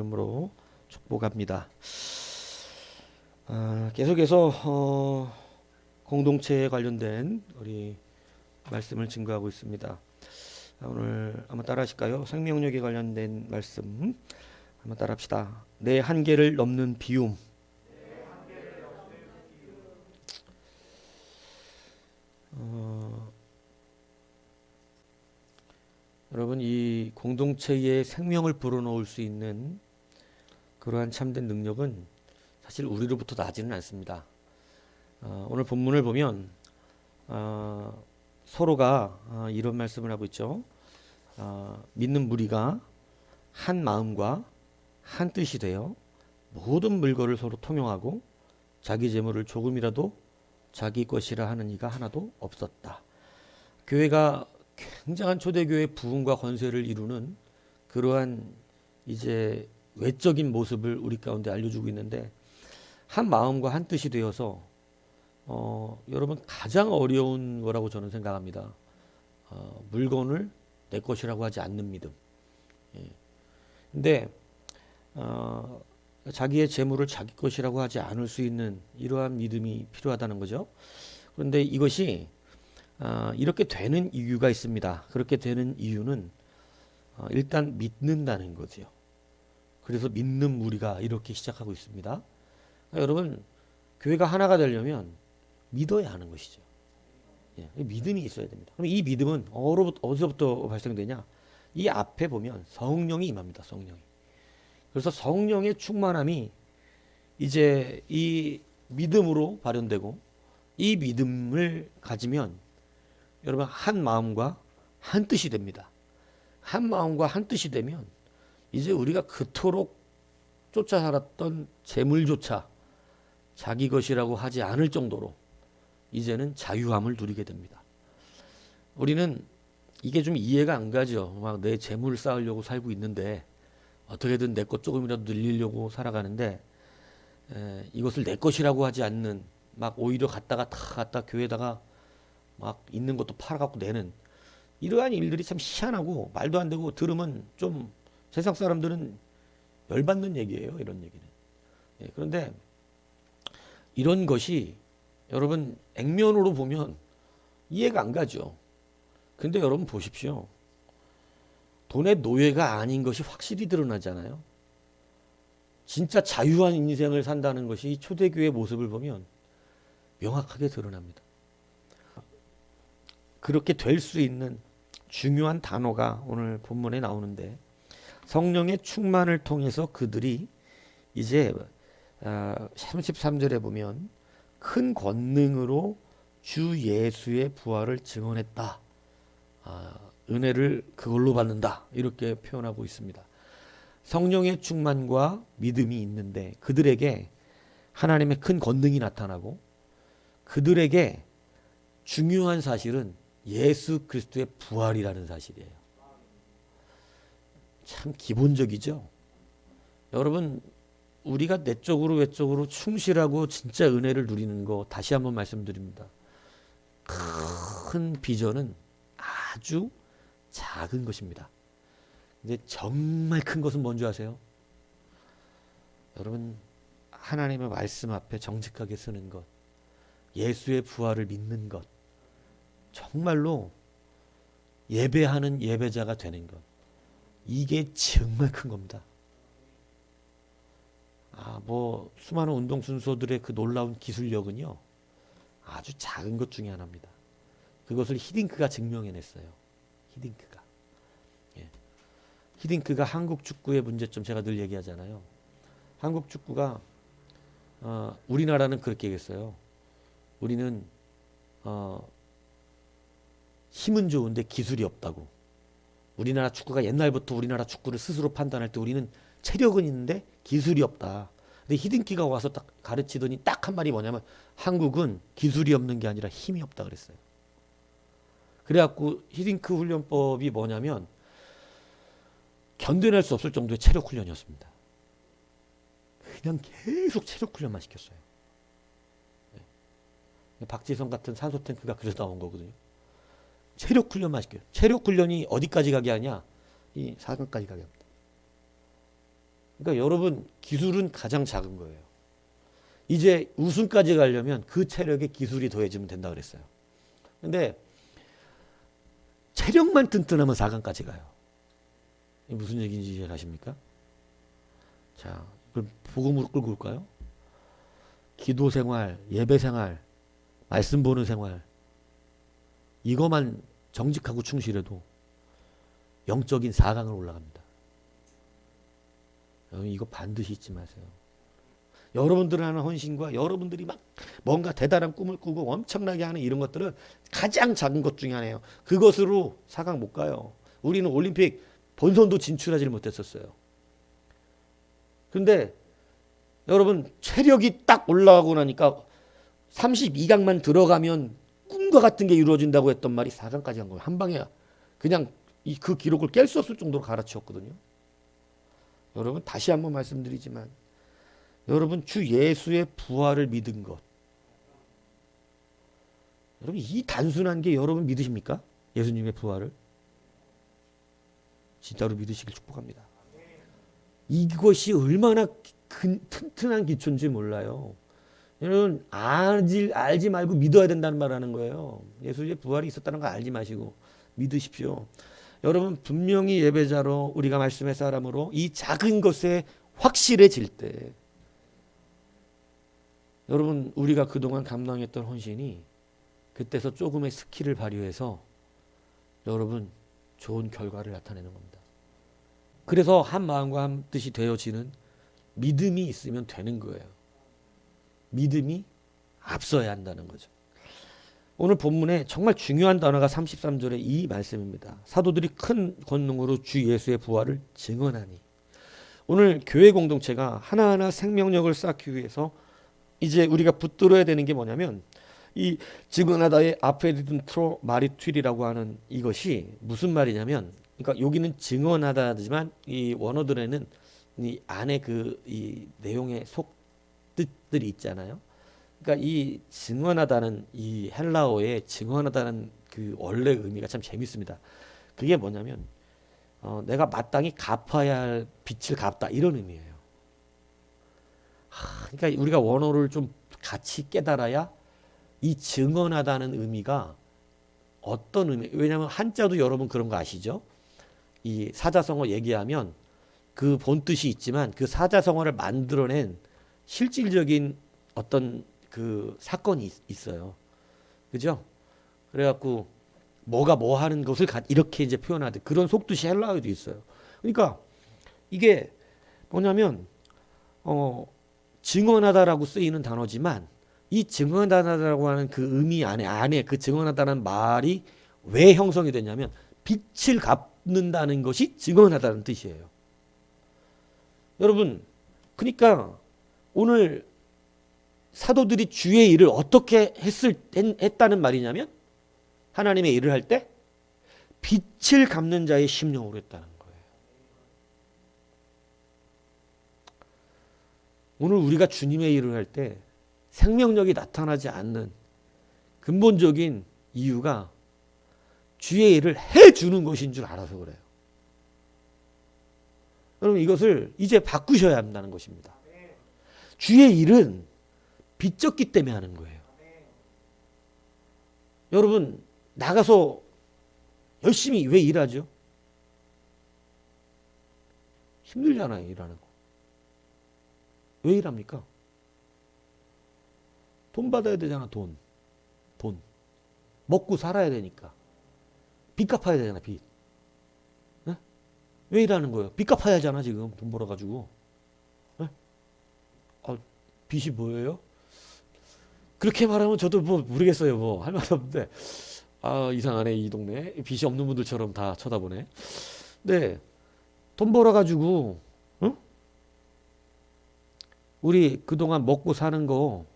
이름으로 축복합니다. 계속해서 공동체에 관련된 우리 말씀을 증거하고 있습니다. 오늘 한번 따라 하실까요? 생명력에 관련된 말씀 한번 따라 합시다. 내 한계를 넘는 비움. 여러분, 이 공동체의 생명을 불어넣을 수 있는 그러한 참된 능력은 사실 우리로부터 나지는 않습니다. 오늘 본문을 보면 서로가 이런 말씀을 하고 있죠. 믿는 무리가 한 마음과 한 뜻이 되어 모든 물건을 서로 통용하고 자기 재물을 조금이라도 자기 것이라 하는 이가 하나도 없었다. 교회가 굉장한 초대교회의 부흥과 건설을 이루는 그러한 이제 외적인 모습을 우리 가운데 알려주고 있는데, 한 마음과 한 뜻이 되어서 여러분 가장 어려운 거라고 저는 생각합니다. 물건을 내 것이라고 하지 않는 믿음. 근데 자기의 재물을 자기 것이라고 하지 않을 수 있는 이러한 믿음이 필요하다는 거죠. 그런데 이것이 이렇게 되는 이유가 있습니다. 그렇게 되는 이유는 일단 믿는다는 거죠. 그래서 믿는 무리가 이렇게 시작하고 있습니다. 여러분, 교회가 하나가 되려면 믿어야 하는 것이죠. 믿음이 있어야 됩니다. 그럼 이 믿음은 어디서부터 발생되냐? 이 앞에 보면 성령이 임합니다. 성령이. 그래서 성령의 충만함이 이제 이 믿음으로 발현되고, 이 믿음을 가지면 여러분 한 마음과 한 뜻이 됩니다. 한 마음과 한 뜻이 되면 이제 우리가 그토록 쫓아 살았던 재물조차 자기 것이라고 하지 않을 정도로 이제는 자유함을 누리게 됩니다. 우리는 이게 좀 이해가 안 가죠. 막 내 재물을 쌓으려고 살고 있는데 어떻게든 내 것 조금이라도 늘리려고 살아가는데, 이것을 내 것이라고 하지 않는, 막 오히려 갔다 교회에다가 막 있는 것도 팔아갖고 내는 이러한 일들이 참 희한하고 말도 안 되고, 들으면 좀 세상 사람들은 열받는 얘기예요. 이런 얘기는. 그런데 이런 것이 여러분 액면으로 보면 이해가 안 가죠. 근데 여러분 보십시오. 돈의 노예가 아닌 것이 확실히 드러나잖아요. 진짜 자유한 인생을 산다는 것이 초대교회의 모습을 보면 명확하게 드러납니다. 그렇게 될 수 있는 중요한 단어가 오늘 본문에 나오는데, 성령의 충만을 통해서 그들이 이제 33절에 보면 큰 권능으로 주 예수의 부활을 증언했다. 은혜를 그걸로 받는다. 이렇게 표현하고 있습니다. 성령의 충만과 믿음이 있는데 그들에게 하나님의 큰 권능이 나타나고, 그들에게 중요한 사실은 예수 그리스도의 부활이라는 사실이에요. 참 기본적이죠. 여러분, 우리가 내적으로 외적으로 충실하고 진짜 은혜를 누리는 거 다시 한번 말씀드립니다. 큰 비전은 아주 작은 것입니다. 근데 정말 큰 것은 뭔지 아세요? 여러분, 하나님의 말씀 앞에 정직하게 서는 것, 예수의 부활을 믿는 것, 정말로 예배하는 예배자가 되는 것, 이게 정말 큰 겁니다. 수많은 운동선수들의 그 놀라운 기술력은요, 아주 작은 것 중에 하나입니다. 그것을 히딩크가 증명해냈어요. 히딩크가. 히딩크가 한국 축구의 문제점, 제가 늘 얘기하잖아요. 한국 축구가 우리나라는 그렇게 얘기했어요. 우리는 힘은 좋은데 기술이 없다고. 우리나라 축구가 옛날부터 우리나라 축구를 스스로 판단할 때 우리는 체력은 있는데 기술이 없다. 근데 히딩키가 와서 딱 가르치더니 딱 한 말이 뭐냐면, 한국은 기술이 없는 게 아니라 힘이 없다 그랬어요. 그래갖고 히딩크 훈련법이 뭐냐면 견뎌낼 수 없을 정도의 체력 훈련이었습니다. 그냥 계속 체력 훈련만 시켰어요. 박지성 같은 산소 탱크가 그래서 나온 거거든요. 체력 훈련만 시켜요. 체력 훈련이 어디까지 가게 하냐? 이 사강까지 가게 합니다. 그러니까 여러분 기술은 가장 작은 거예요. 이제 우승까지 가려면 그 체력에 기술이 더해지면 된다 그랬어요. 근데 체력만 튼튼하면 4강까지 가요. 이게 무슨 얘기인지 이해가십니까? 자, 그럼 복음으로 끌고 올까요? 기도 생활, 예배 생활, 말씀 보는 생활, 이거만 정직하고 충실해도 영적인 4강을 올라갑니다. 여러분 이거 반드시 잊지 마세요. 여러분들 하는 헌신과 여러분들이 막 뭔가 대단한 꿈을 꾸고 엄청나게 하는 이런 것들은 가장 작은 것 중에 하나예요. 그것으로 4강 못 가요. 우리는 올림픽 본선도 진출하지 못했었어요. 근데 여러분 체력이 딱 올라가고 나니까 32강만 들어가면 꿈과 같은 게 이루어진다고 했던 말이 4강까지 간 거예요. 한 방에 그냥 그 기록을 깰 수 없을 정도로 갈아치웠거든요. 여러분 다시 한번 말씀드리지만 여러분 주 예수의 부활을 믿은 것, 여러분 이 단순한 게 여러분 믿으십니까? 예수님의 부활을 진짜로 믿으시길 축복합니다. 이것이 얼마나 튼튼한 기초인지 몰라요. 여러분 알지 말고 믿어야 된다는 말 하는 거예요. 예수의 부활이 있었다는 거 알지 마시고 믿으십시오. 여러분 분명히 예배자로 우리가 말씀의 사람으로 이 작은 것에 확실해질 때 여러분 우리가 그동안 감당했던 헌신이 그때서 조금의 스킬을 발휘해서 여러분 좋은 결과를 나타내는 겁니다. 그래서 한 마음과 한 뜻이 되어지는 믿음이 있으면 되는 거예요. 믿음이 앞서야 한다는 거죠. 오늘 본문에 정말 중요한 단어가 33절의 이 말씀입니다. 사도들이 큰 권능으로 주 예수의 부활을 증언하니. 오늘 교회 공동체가 하나하나 생명력을 쌓기 위해서 이제 우리가 붙들어야 되는 게 뭐냐면 이 증언하다의 아페디든트로 마리튠이라고 하는 이것이 무슨 말이냐면, 그러니까 여기는 증언하다지만 이 원어들에는 이 안에 이 내용의 속뜻들이 있잖아요. 그러니까 이 증언하다는 이 헬라어의 증언하다는 그 원래 의미가 참 재밌습니다. 그게 뭐냐면 내가 마땅히 갚아야 할 빚을 갚다 이런 의미예요. 그러니까 우리가 원어를 좀 같이 깨달아야 이 증언하다는 의미가 어떤 의미, 왜냐하면 한자도 여러분 그런 거 아시죠? 이 사자성어 얘기하면 그 본뜻이 있지만 그 사자성어를 만들어낸 실질적인 어떤 그 사건이 있어요. 그죠? 그래갖고 뭐가 뭐 하는 것을 이렇게 이제 표현하듯 그런 속뜻이 헬라어에도 있어요. 그러니까 이게 뭐냐면 증언하다라고 쓰이는 단어지만 이 증언하다라고 하는 그 의미 안에 그 증언하다는 말이 왜 형성이 됐냐면 빚을 갚는다는 것이 증언하다는 뜻이에요. 여러분, 그러니까 오늘 사도들이 주의 일을 어떻게 했다는 말이냐면 하나님의 일을 할 때 빚을 갚는 자의 심령으로 했다는 거예요. 오늘 우리가 주님의 일을 할 때 생명력이 나타나지 않는 근본적인 이유가 주의 일을 해주는 것인 줄 알아서 그래요. 여러분 이것을 이제 바꾸셔야 한다는 것입니다. 주의 일은 빚졌기 때문에 하는 거예요. 여러분 나가서 열심히 왜 일하죠? 힘들잖아요, 일하는 거. 왜 일합니까? 돈 받아야 되잖아, 돈. 먹고 살아야 되니까. 빚 갚아야 되잖아, 빚. 네? 왜 일하는 거예요? 빚 갚아야 하잖아, 지금. 돈 벌어가지고. 네? 빚이 뭐예요? 그렇게 말하면 저도 뭐 모르겠어요, 뭐. 할 말 없는데. 이상하네, 이 동네. 빚이 없는 분들처럼 다 쳐다보네. 네. 돈 벌어가지고, 응? 우리 그동안 먹고 사는 거,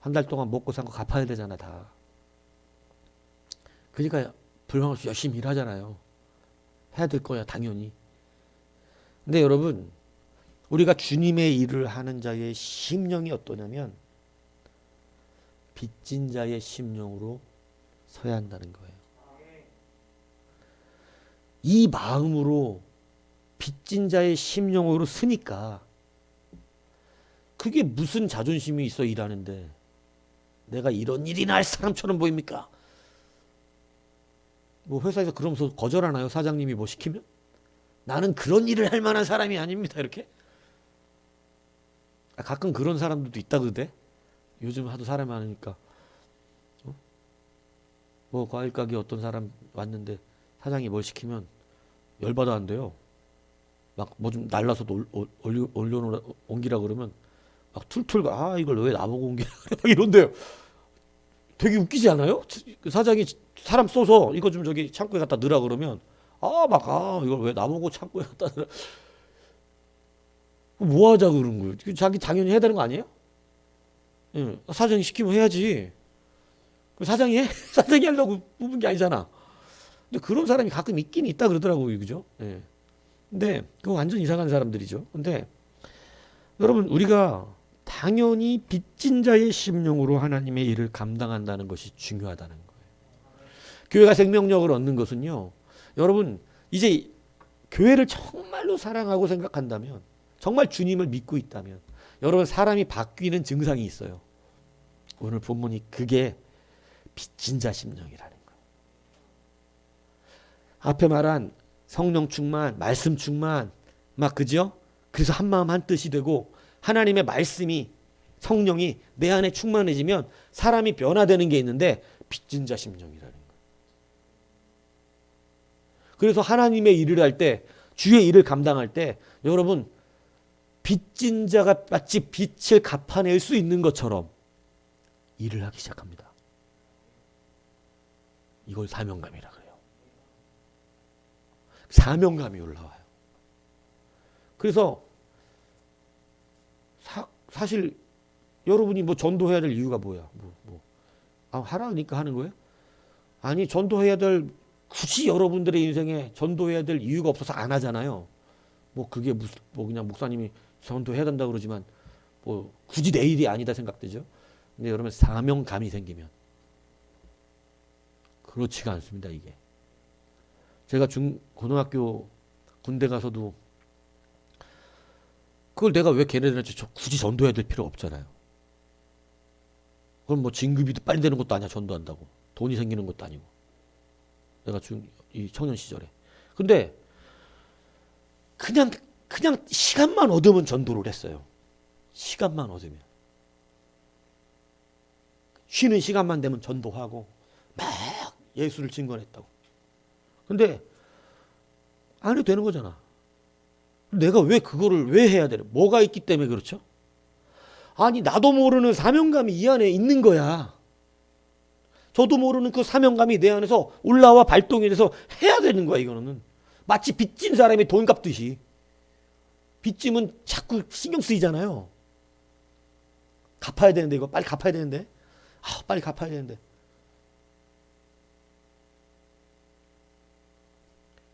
한 달 동안 먹고 산 거 갚아야 되잖아, 다. 그러니까 불만 없이 열심히 일하잖아요. 해야 될 거야, 당연히. 근데 여러분, 우리가 주님의 일을 하는 자의 심령이 어떠냐면 빚진 자의 심령으로 서야 한다는 거예요. 이 마음으로 빚진 자의 심령으로 쓰니까 그게 무슨 자존심이 있어 일하는데 내가 이런 일이나 할 사람처럼 보입니까? 뭐 회사에서 그러면서 거절하나요? 사장님이 뭐 시키면? 나는 그런 일을 할 만한 사람이 아닙니다. 이렇게? 가끔 그런 사람들도 있다 그러대. 요즘 하도 사람이 많으니까. 뭐 과일 가게 어떤 사람 왔는데 사장이 뭘 시키면 열받아 한대요. 막 뭐 좀 날라서 올려놓으라 옮기라 그러면 막 툴툴 이걸 왜 나보고 옮기라 그래 막 이런대요. 되게 웃기지 않아요? 그 사장이 사람 쏘서 이거 좀 저기 창고에 갖다 넣으라 그러면 이걸 왜 나보고 창고에 갖다 넣으라 뭐 하자 그런 거예요. 자기 당연히 해야 되는 거 아니에요? 예. 사장이 시키면 해야지. 사장이 해? 사장이 하려고 뽑은 게 아니잖아. 근데 그런 사람이 가끔 있긴 있다 그러더라고요. 그죠? 예. 근데 그거 완전 이상한 사람들이죠. 근데 여러분 우리가 당연히 빚진 자의 심령으로 하나님의 일을 감당한다는 것이 중요하다는 거예요. 교회가 생명력을 얻는 것은요. 여러분 이제 교회를 정말로 사랑하고 생각한다면 정말 주님을 믿고 있다면 여러분 사람이 바뀌는 증상이 있어요. 오늘 본문이 그게 빚진 자 심령이라는 거예요. 앞에 말한 성령 충만, 말씀 충만, 막 그죠? 그래서 한 마음 한 뜻이 되고 하나님의 말씀이 성령이 내 안에 충만해지면 사람이 변화되는 게 있는데 빚진 자 심령이라는 거예요. 그래서 하나님의 일을 할 때, 주의 일을 감당할 때 여러분 빚진 자가 마치 빚을 갚아낼 수 있는 것처럼 일을 하기 시작합니다. 이걸 사명감이라 그래요. 사명감이 올라와요. 그래서 사실 여러분이 뭐 전도해야 될 이유가 뭐야? 하라니까 하는 거예요? 아니 전도해야 될 굳이 여러분들의 인생에 전도해야 될 이유가 없어서 안 하잖아요. 뭐 그게 무슨 뭐 그냥 목사님이 전도해야 된다 그러지만 뭐 굳이 내 일이 아니다 생각되죠. 근데 여러분 사명감이 생기면 그렇지가 않습니다. 이게 제가 고등학교 군대 가서도 그걸 내가 왜 걔네들한테 굳이 전도해야 될 필요 없잖아요. 그럼 뭐 진급이 빨리 되는 것도 아니야. 전도한다고 돈이 생기는 것도 아니고 내가 이 청년 시절에 근데 그냥 시간만 얻으면 전도를 했어요. 시간만 얻으면 쉬는 시간만 되면 전도하고 막 예수를 증거했다고. 근데 안 해도 되는 거잖아. 내가 왜 그거를 왜 해야 되나? 뭐가 있기 때문에 그렇죠? 아니 나도 모르는 사명감이 이 안에 있는 거야. 저도 모르는 그 사명감이 내 안에서 올라와 발동이 돼서 해야 되는 거야. 이거는 마치 빚진 사람이 돈 갚듯이. 빚지면 자꾸 신경 쓰이잖아요. 갚아야 되는데 이거 빨리 갚아야 되는데 빨리 갚아야 되는데.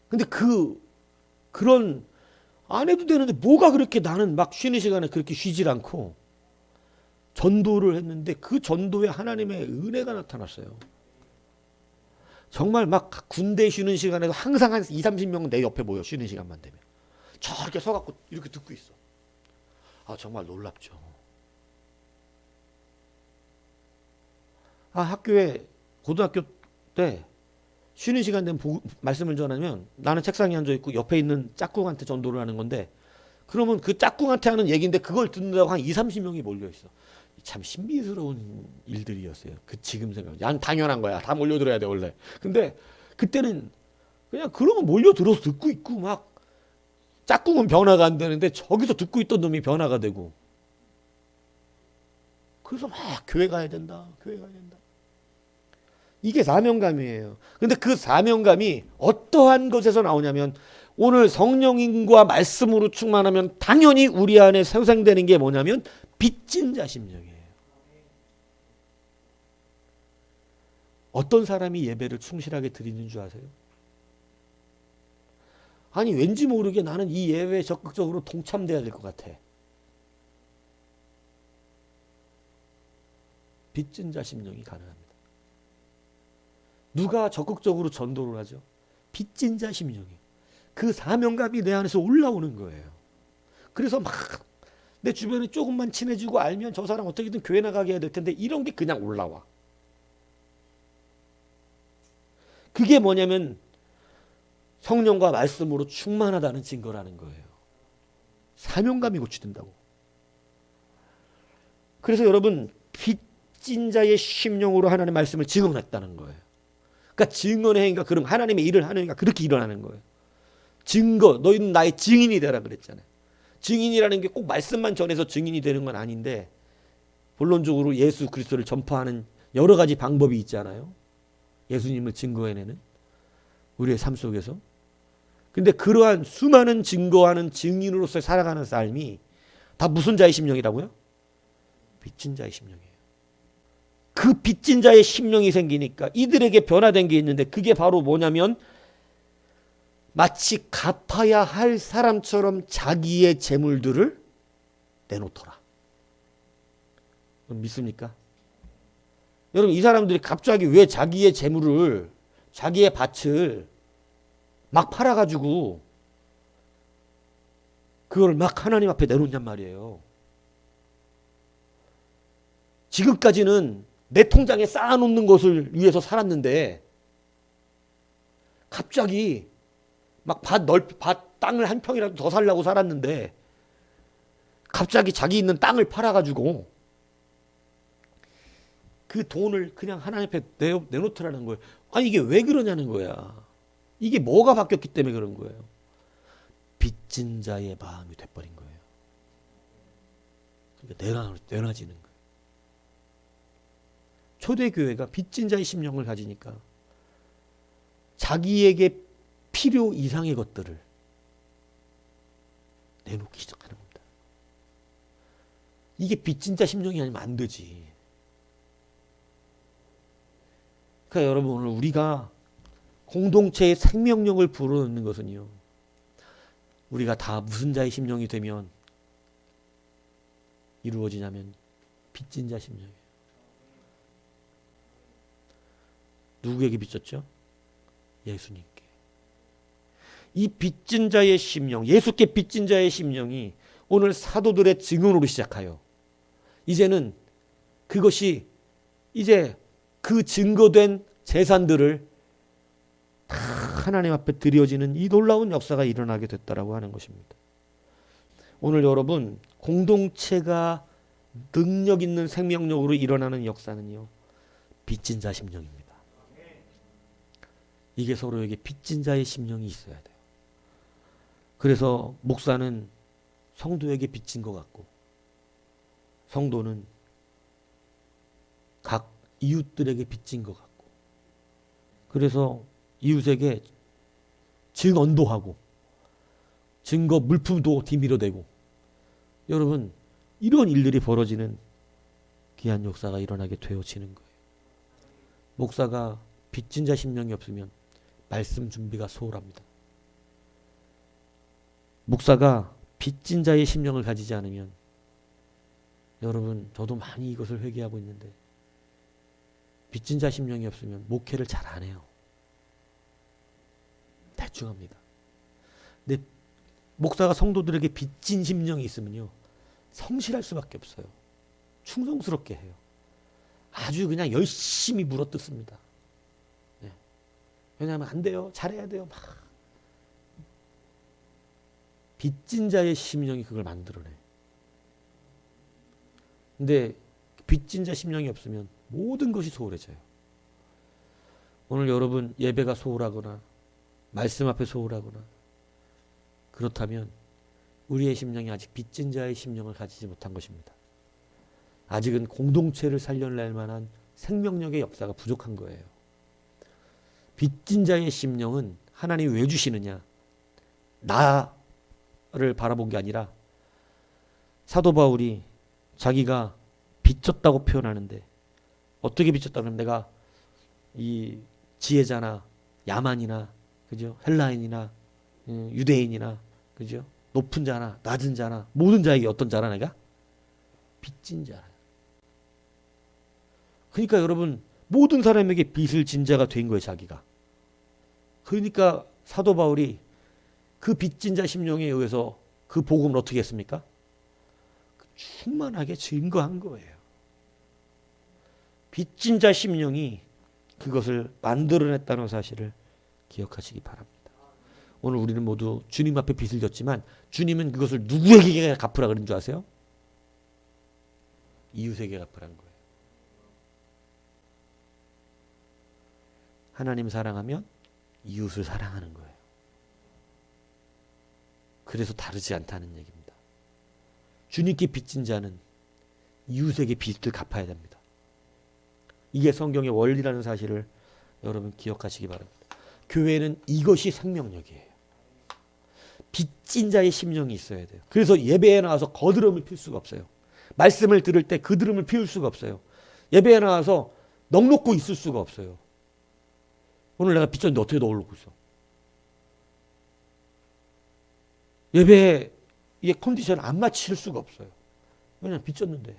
근데 그런 안 해도 되는데 뭐가 그렇게 나는 막 쉬는 시간에 그렇게 쉬질 않고 전도를 했는데 그 전도에 하나님의 은혜가 나타났어요. 정말 막 군대 쉬는 시간에도 항상 한 2, 30명은 내 옆에 모여 쉬는 시간만 되면 저렇게 서갖고 이렇게 듣고 있어. 정말 놀랍죠. 학교에 고등학교 때 쉬는 시간 되면 말씀을 전하면 나는 책상에 앉아있고 옆에 있는 짝꿍한테 전도를 하는 건데 그러면 그 짝꿍한테 하는 얘기인데 그걸 듣는다고 한 2, 30명이 몰려있어. 참 신비스러운 일들이었어요. 지금 생각. 난 당연한 거야. 다 몰려들어야 돼 원래. 근데 그때는 그냥 그러면 몰려들어서 듣고 있고 막 짝꿍은 변화가 안 되는데 저기서 듣고 있던 놈이 변화가 되고 그래서 막 교회 가야 된다. 교회 가야 된다. 이게 사명감이에요. 근데 그 사명감이 어떠한 것에서 나오냐면 오늘 성령님과 말씀으로 충만하면 당연히 우리 안에 생성되는 게 뭐냐면 빚진 자 심령이에요. 어떤 사람이 예배를 충실하게 드리는 줄 아세요? 아니 왠지 모르게 나는 이 예배에 적극적으로 동참돼야 될 것 같아. 빚진 자 심령이 가능합니다. 누가 적극적으로 전도를 하죠? 빚진 자 심령이. 그 사명감이 내 안에서 올라오는 거예요. 그래서 막 내 주변에 조금만 친해지고 알면 저 사람 어떻게든 교회 나가게 해야 될 텐데 이런 게 그냥 올라와. 그게 뭐냐면 성령과 말씀으로 충만하다는 증거라는 거예요. 사명감이 고취된다고. 그래서 여러분 빚진 자의 심령으로 하나님의 말씀을 증언했다는 거예요. 그러니까 증언의 행위가 그럼 하나님의 일을 하는 행위가 그렇게 일어나는 거예요. 증거, 너희는 나의 증인이 되라 그랬잖아요. 증인이라는 게 꼭 말씀만 전해서 증인이 되는 건 아닌데 본론적으로 예수 그리스도를 전파하는 여러 가지 방법이 있잖아요. 예수님을 증거해내는 우리의 삶 속에서. 근데 그러한 수많은 증거하는 증인으로서 살아가는 삶이 다 무슨 자의 심령이라고요? 빚진 자의 심령이에요. 그 빚진 자의 심령이 생기니까 이들에게 변화된 게 있는데 그게 바로 뭐냐면 마치 갚아야 할 사람처럼 자기의 재물들을 내놓더라. 믿습니까? 여러분 이 사람들이 갑자기 왜 자기의 재물을 자기의 밭을 막 팔아가지고 그걸 막 하나님 앞에 내놓냔 말이에요. 지금까지는 내 통장에 쌓아놓는 것을 위해서 살았는데 갑자기 막 밭 땅을 한 평이라도 더 살려고 살았는데 갑자기 자기 있는 땅을 팔아가지고 그 돈을 그냥 하나님 앞에 내놓더라는 거예요. 아니 이게 왜 그러냐는 거야. 이게 뭐가 바뀌었기 때문에 그런 거예요. 빚진 자의 마음이 돼버린 거예요. 그러니까 내놔지는 거예요. 초대교회가 빚진 자의 심령을 가지니까 자기에게 필요 이상의 것들을 내놓기 시작하는 겁니다. 이게 빚진 자 심령이 아니면 안 되지. 그러니까 여러분 오늘 우리가 공동체의 생명력을 불어넣는 것은요. 우리가 다 무슨 자의 심령이 되면 이루어지냐면 빚진 자 심령이에요. 누구에게 빚졌죠? 예수님께. 이 빚진 자의 심령, 예수께 빚진 자의 심령이 오늘 사도들의 증언으로 시작하여 이제는 그것이 이제 그 증거된 재산들을 다 하나님 앞에 드려지는 이 놀라운 역사가 일어나게 됐다라고 하는 것입니다. 오늘 여러분 공동체가 능력 있는 생명력으로 일어나는 역사는요. 빚진 자 심령입니다. 이게 서로에게 빚진 자의 심령이 있어야 돼요. 그래서 목사는 성도에게 빚진 것 같고 성도는 각 이웃들에게 빚진 것 같고 그래서 이웃에게 증언도 하고 증거 물품도 뒤밀어 대고 여러분 이런 일들이 벌어지는 귀한 역사가 일어나게 되어지는 거예요. 목사가 빚진 자 심령이 없으면 말씀 준비가 소홀합니다. 목사가 빚진 자의 심령을 가지지 않으면 여러분 저도 많이 이것을 회개하고 있는데 빚진 자 심령이 없으면 목회를 잘 안 해요. 대충 합니다. 근데 목사가 성도들에게 빚진 심령이 있으면요. 성실할 수밖에 없어요. 충성스럽게 해요. 아주 그냥 열심히 물어뜯습니다. 네. 왜냐하면 안 돼요. 잘해야 돼요. 막. 빚진 자의 심령이 그걸 만들어내. 근데 빚진 자 심령이 없으면 모든 것이 소홀해져요. 오늘 여러분 예배가 소홀하거나 말씀 앞에 소홀하거나 그렇다면 우리의 심령이 아직 빚진 자의 심령을 가지지 못한 것입니다. 아직은 공동체를 살려낼 만한 생명력의 역사가 부족한 거예요. 빚진 자의 심령은 하나님이 왜 주시느냐? 나를 바라본 게 아니라 사도 바울이 자기가 빚졌다고 표현하는데 어떻게 빚졌다 그러면 내가 이 지혜자나 야만이나 그죠? 헬라인이나 유대인이나 그죠? 높은 자나 낮은 자나 모든 자에게 어떤 자라 내가 빚진 자라. 그러니까 여러분 모든 사람에게 빚을 진 자가 된 거예요, 자기가. 그러니까 사도 바울이 그 빚진 자 심령에 의해서 그 복음을 어떻게 했습니까? 충만하게 증거한 거예요. 빚진 자 심령이 그것을 만들어냈다는 사실을 기억하시기 바랍니다. 오늘 우리는 모두 주님 앞에 빚을 졌지만 주님은 그것을 누구에게 갚으라 그런 줄 아세요? 이웃에게 갚으라는 거예요. 하나님 사랑하면 이웃을 사랑하는 거예요. 그래서 다르지 않다는 얘기입니다. 주님께 빚진 자는 이웃에게 빚을 갚아야 됩니다. 이게 성경의 원리라는 사실을 여러분 기억하시기 바랍니다. 교회는 이것이 생명력이에요. 빚진 자의 심령이 있어야 돼요. 그래서 예배에 나와서 거드름을 필 수가 없어요. 말씀을 들을 때 그드름을 피울 수가 없어요. 예배에 나와서 넋놓고 있을 수가 없어요. 오늘 내가 빚졌는데 어떻게 넋놓고 있어? 예배의 컨디션을 안 맞출 수가 없어요. 왜냐하면 빚졌는데.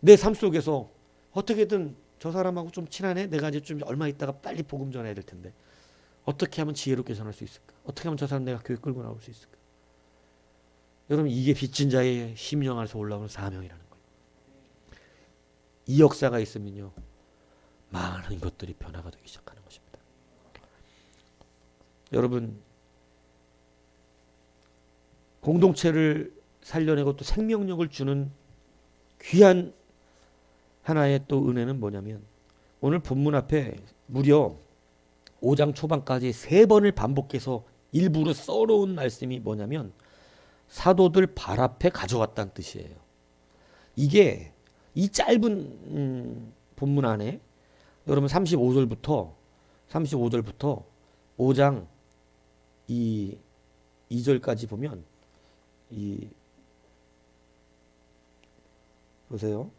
내 삶 속에서 어떻게든 저 사람하고 좀 친하네? 내가 이제 좀 얼마 있다가 빨리 복음 전해야 될 텐데. 어떻게 하면 지혜롭게 전할 수 있을까? 어떻게 하면 저 사람 내가 교회 끌고 나올 수 있을까? 여러분, 이게 빚진 자의 심령 안에서 올라오는 사명이라는 거예요. 이 역사가 있으면요, 많은 것들이 변화가 되기 시작하는 것입니다. 여러분, 공동체를 살려내고 또 생명력을 주는 귀한 하나의 또 은혜는 뭐냐면, 오늘 본문 앞에 무려 5장 초반까지 3번을 반복해서 일부러 써놓은 말씀이 뭐냐면 사도들 발 앞에 가져왔다는 뜻이에요. 이게 이 짧은 본문 안에 여러분 35절부터 5장 2절까지 보면 보세요.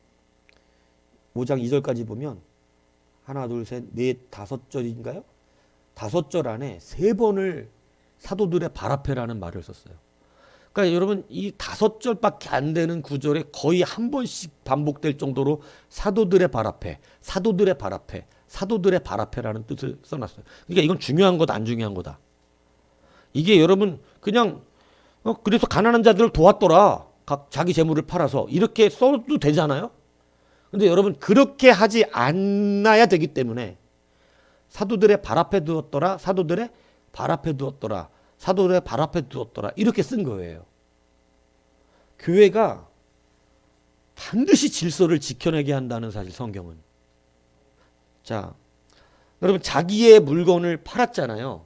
5장 2절까지 보면 하나, 둘, 셋, 넷, 5절인가요? 5절 안에 3번을 사도들의 발 앞에라는 말을 썼어요. 그러니까 여러분, 이 5절밖에 안 되는 구절에 거의 한 번씩 반복될 정도로 사도들의 발 앞에, 사도들의 발 앞에, 사도들의 발 앞에라는 뜻을 써놨어요. 그러니까 이건 중요한 거다, 안 중요한 거다. 이게 여러분 그냥 그래서 가난한 자들을 도왔더라. 자기 재물을 팔아서 이렇게 써도 되잖아요. 근데 여러분, 그렇게 하지 않아야 되기 때문에 사도들의 발 앞에 두었더라, 사도들의 발 앞에 두었더라, 사도들의 발 앞에 두었더라, 이렇게 쓴 거예요. 교회가 반드시 질서를 지켜내게 한다는 사실, 성경은. 자, 여러분, 자기의 물건을 팔았잖아요.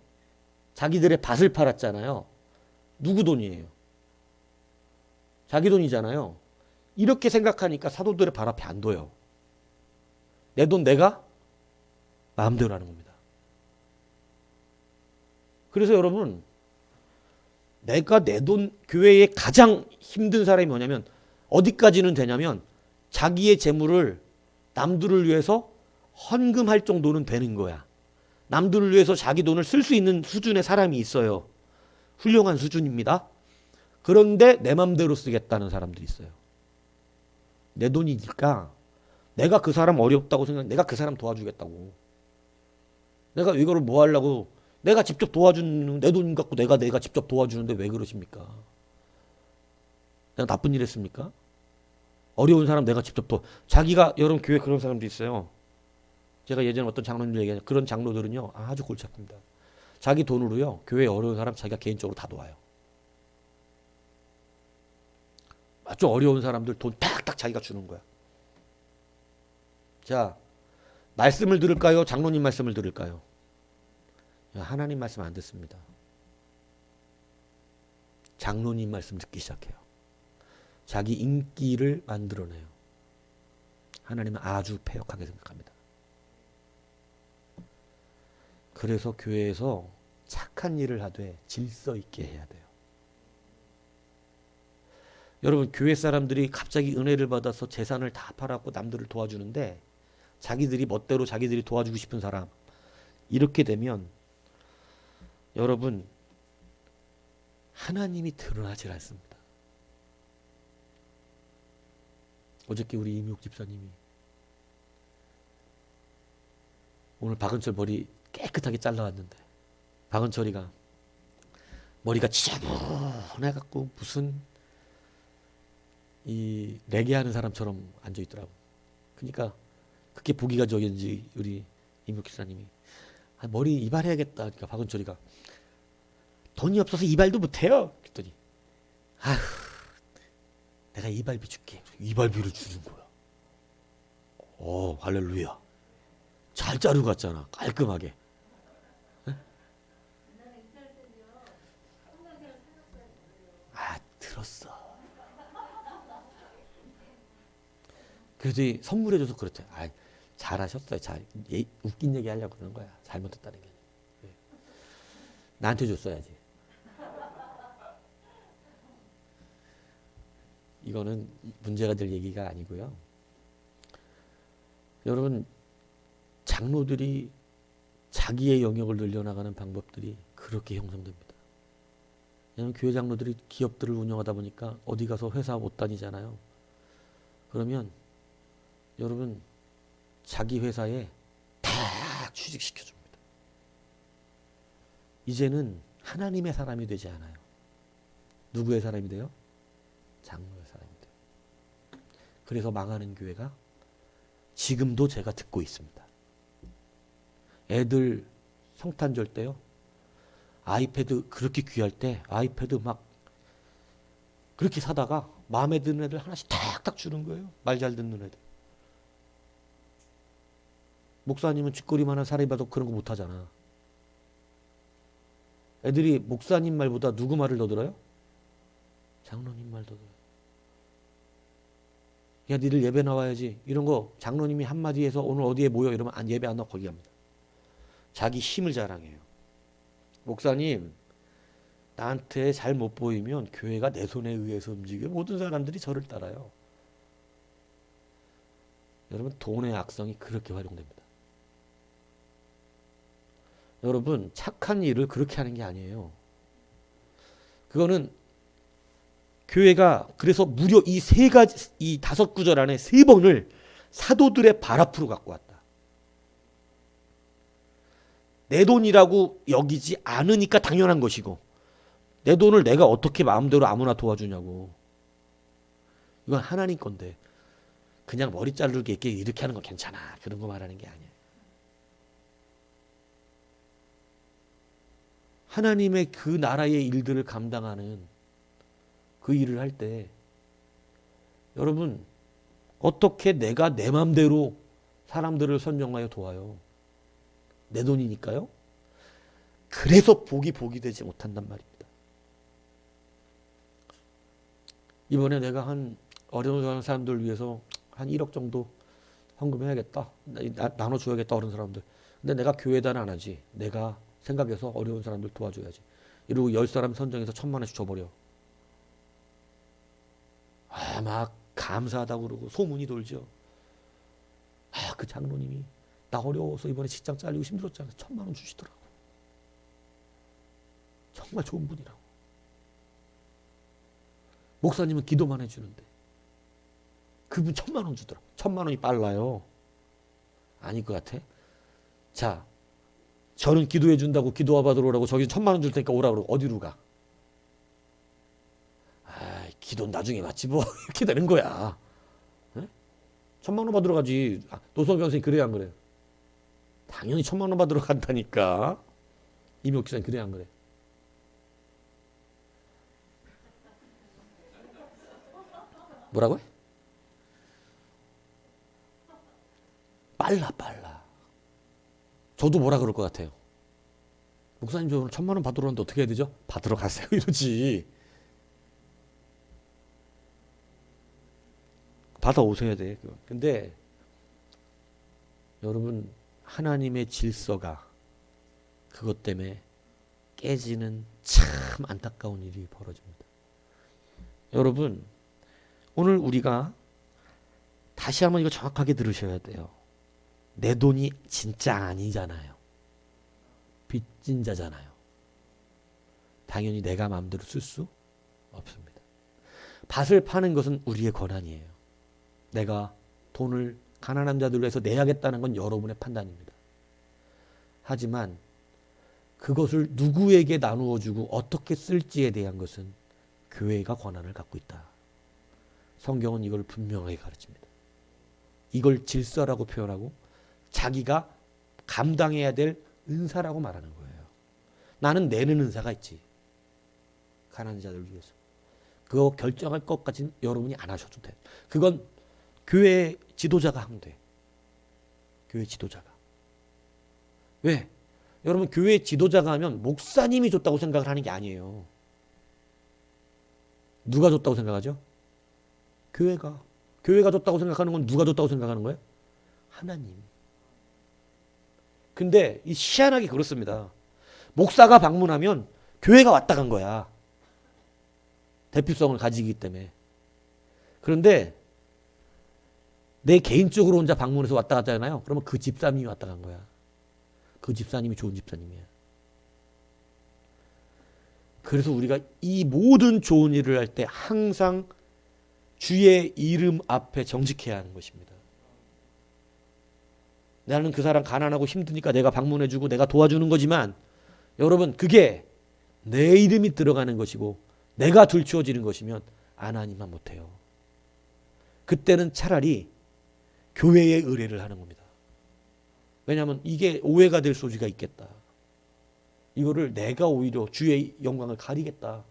자기들의 밭을 팔았잖아요. 누구 돈이에요? 자기 돈이잖아요. 이렇게 생각하니까 사도들의 발 앞에 안 둬요. 내 돈 내가 마음대로 하는 겁니다. 그래서 여러분, 내가 내 돈, 교회에 가장 힘든 사람이 뭐냐면 어디까지는 되냐면 자기의 재물을 남들을 위해서 헌금할 정도는 되는 거야. 남들을 위해서 자기 돈을 쓸 수 있는 수준의 사람이 있어요. 훌륭한 수준입니다. 그런데 내 맘대로 쓰겠다는 사람들이 있어요. 내 돈이니까 내가 그 사람 어렵다고 생각해. 내가 그 사람 도와주겠다고. 내가 이거를 뭐 하려고, 내가 직접 도와주는, 내 돈 갖고 내가 직접 도와주는데 왜 그러십니까? 내가 나쁜 일 했습니까? 어려운 사람 내가 직접 자기가, 여러분 교회 그런 사람도 있어요. 제가 예전에 어떤 장로님들 얘기하는 그런 장로들은요, 아주 골치 아픕니다. 자기 돈으로요, 교회에 어려운 사람 자기가 개인적으로 다 도와요. 아주 어려운 사람들 돈 탁탁 자기가 주는 거야. 자, 말씀을 들을까요? 장로님 말씀을 들을까요? 하나님 말씀 안 듣습니다. 장로님 말씀 듣기 시작해요. 자기 인기를 만들어내요. 하나님은 아주 패역하게 생각합니다. 그래서 교회에서 착한 일을 하되 질서 있게 해야 돼요. 여러분, 교회 사람들이 갑자기 은혜를 받아서 재산을 다 팔아갖고 남들을 도와주는데 자기들이 멋대로 자기들이 도와주고 싶은 사람, 이렇게 되면 여러분, 하나님이 드러나질 않습니다. 어저께 우리 이미옥 집사님이 오늘 박은철 머리 깨끗하게 잘라왔는데 박은철이가 머리가 지저분해갖고 무슨 이 레게하는 사람처럼 앉아 있더라고. 그러니까 그게 보기가 저긴지 우리 임육 기사님이 머리 이발해야겠다. 그러니까 박은철이가 돈이 없어서 이발도 못해요. 그랬더니 아휴 내가 이발비 줄게. 이발비를 주는 거야. 할렐루야. 잘 자르고 갔잖아. 깔끔하게. 들었어. 그래서 선물해줘서 그렇대. 잘하셨어요. 웃긴 얘기 하려고 그러는 거야. 잘못했다는 게. 나한테 줬어야지. 이거는 문제가 될 얘기가 아니고요. 여러분, 장로들이 자기의 영역을 늘려나가는 방법들이 그렇게 형성됩니다. 왜냐하면 교회 장로들이 기업들을 운영하다 보니까 어디 가서 회사 못 다니잖아요. 그러면 여러분 자기 회사에 다 취직시켜줍니다. 이제는 하나님의 사람이 되지 않아요. 누구의 사람이 돼요? 장로의 사람이 돼요. 그래서 망하는 교회가 지금도 제가 듣고 있습니다. 애들 성탄절 때요. 아이패드 그렇게 귀할 때 아이패드 막 그렇게 사다가 마음에 드는 애들 하나씩 탁탁 주는 거예요. 말 잘 듣는 애들. 목사님은 쥐꼬리만한 사람이 봐도 그런 거 못하잖아. 애들이 목사님 말보다 누구 말을 더 들어요? 장로님 말 더 들어요. 야 니들 예배 나와야지. 이런 거 장로님이 한마디 해서 오늘 어디에 모여 이러면 예배 안 나와 거기 갑니다. 자기 힘을 자랑해요. 목사님 나한테 잘 못 보이면 교회가 내 손에 의해서 움직여. 모든 사람들이 저를 따라요. 여러분 돈의 악성이 그렇게 활용됩니다. 여러분 착한 일을 그렇게 하는 게 아니에요. 그거는 교회가 그래서 무려 이 세 가지 이 5구절 안에 3번을 사도들의 발 앞으로 갖고 왔다. 내 돈이라고 여기지 않으니까 당연한 것이고 내 돈을 내가 어떻게 마음대로 아무나 도와주냐고. 이건 하나님 건데 그냥 머리 자르게 이렇게 하는 거 괜찮아. 그런 거 말하는 게 아니에요. 하나님의 그 나라의 일들을 감당하는 그 일을 할 때 여러분 어떻게 내가 내 맘대로 사람들을 선정하여 도와요. 내 돈이니까요. 그래서 복이 되지 못한단 말입니다. 이번에 내가 한 어려운 사람들 위해서 한 1억 정도 헌금해야겠다. 나눠줘야겠다 어려운 사람들. 근데 내가 교회에다는 안 하지. 내가 생각해서 어려운 사람들 도와줘야지. 이러고 10사람 선정해서 1,000만 원씩 줘버려. 막 감사하다고 그러고 소문이 돌죠. 그 장로님이 나 어려워서 이번에 직장 잘리고 힘들었잖아. 1,000만 원 주시더라고. 정말 좋은 분이라고. 목사님은 기도만 해주는데 그분 1,000만 원 주더라고. 1,000만 원이 빨라요. 아닐 것 같아? 자, 저는 기도해 준다고 기도와 받으러 오라고 저기 1,000만 원 줄 테니까 오라 그러고 어디로 가? 기도는 나중에 받지 뭐. 이렇게 되는 거야. 1,000만 원 받으러 가지. 노성경 선생님 그래야 안 그래? 당연히 1,000만 원 받으러 간다니까. 이명옥 기사님 그래야 안 그래? 뭐라고요? 빨라. 저도 뭐라 그럴 것 같아요. 목사님 저 오늘 1,000만 원 받으러 오는데 어떻게 해야 되죠? 받으러 가세요 이러지. 받아오셔야 돼. 근데 여러분 하나님의 질서가 그것 때문에 깨지는 참 안타까운 일이 벌어집니다. 여러분 오늘 우리가 다시 한번 이거 정확하게 들으셔야 돼요. 내 돈이 진짜 아니잖아요. 빚진 자잖아요. 당연히 내가 마음대로 쓸 수 없습니다. 밭을 파는 것은 우리의 권한이에요. 내가 돈을 가난한 자들을 위해서 내야겠다는 건 여러분의 판단입니다. 하지만 그것을 누구에게 나누어 주고 어떻게 쓸지에 대한 것은 교회가 권한을 갖고 있다. 성경은 이걸 분명하게 가르칩니다. 이걸 질서라고 표현하고 자기가 감당해야 될 은사라고 말하는 거예요. 나는 내는 은사가 있지. 가난한 자들을 위해서. 그거 결정할 것까지는 여러분이 안 하셔도 돼. 그건 교회 지도자가 하면 돼. 교회 지도자가. 왜? 여러분 교회 지도자가 하면 목사님이 줬다고 생각을 하는 게 아니에요. 누가 줬다고 생각하죠? 교회가. 교회가 줬다고 생각하는 건 누가 줬다고 생각하는 거예요? 하나님. 근데 이 희한하게 그렇습니다. 목사가 방문하면 교회가 왔다 간 거야. 대표성을 가지기 때문에. 그런데 내 개인적으로 혼자 방문해서 왔다 갔잖아요. 그러면 그 집사님이 왔다 간 거야. 그 집사님이 좋은 집사님이야. 그래서 우리가 이 모든 좋은 일을 할 때 항상 주의 이름 앞에 정직해야 하는 것입니다. 나는 그 사람 가난하고 힘드니까 내가 방문해주고 내가 도와주는 거지만 여러분 그게 내 이름이 들어가는 것이고 내가 들추어지는 것이면 하나님만 못해요. 그때는 차라리 교회에 의뢰를 하는 겁니다. 왜냐하면 이게 오해가 될 소지가 있겠다. 이거를 내가 오히려 주의 영광을 가리겠다.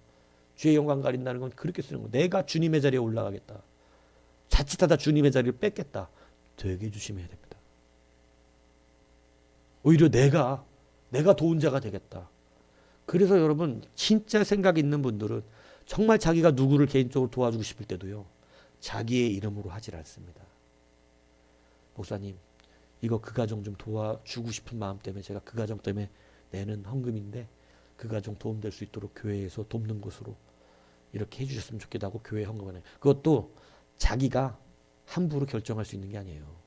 주의 영광 가린다는 건 그렇게 쓰는 거예요. 내가 주님의 자리에 올라가겠다. 자칫하다 주님의 자리를 뺏겠다. 되게 조심해야 됩니다. 오히려 내가 도운 자가 되겠다. 그래서 여러분 진짜 생각 있는 분들은 정말 자기가 누구를 개인적으로 도와주고 싶을 때도요. 자기의 이름으로 하질 않습니다. 목사님 이거 그 가정 좀 도와주고 싶은 마음 때문에 제가 그 가정 때문에 내는 헌금인데 그 가정 도움될 수 있도록 교회에서 돕는 것으로 이렇게 해주셨으면 좋겠다고 교회에 헌금하는 그것도 자기가 함부로 결정할 수 있는 게 아니에요.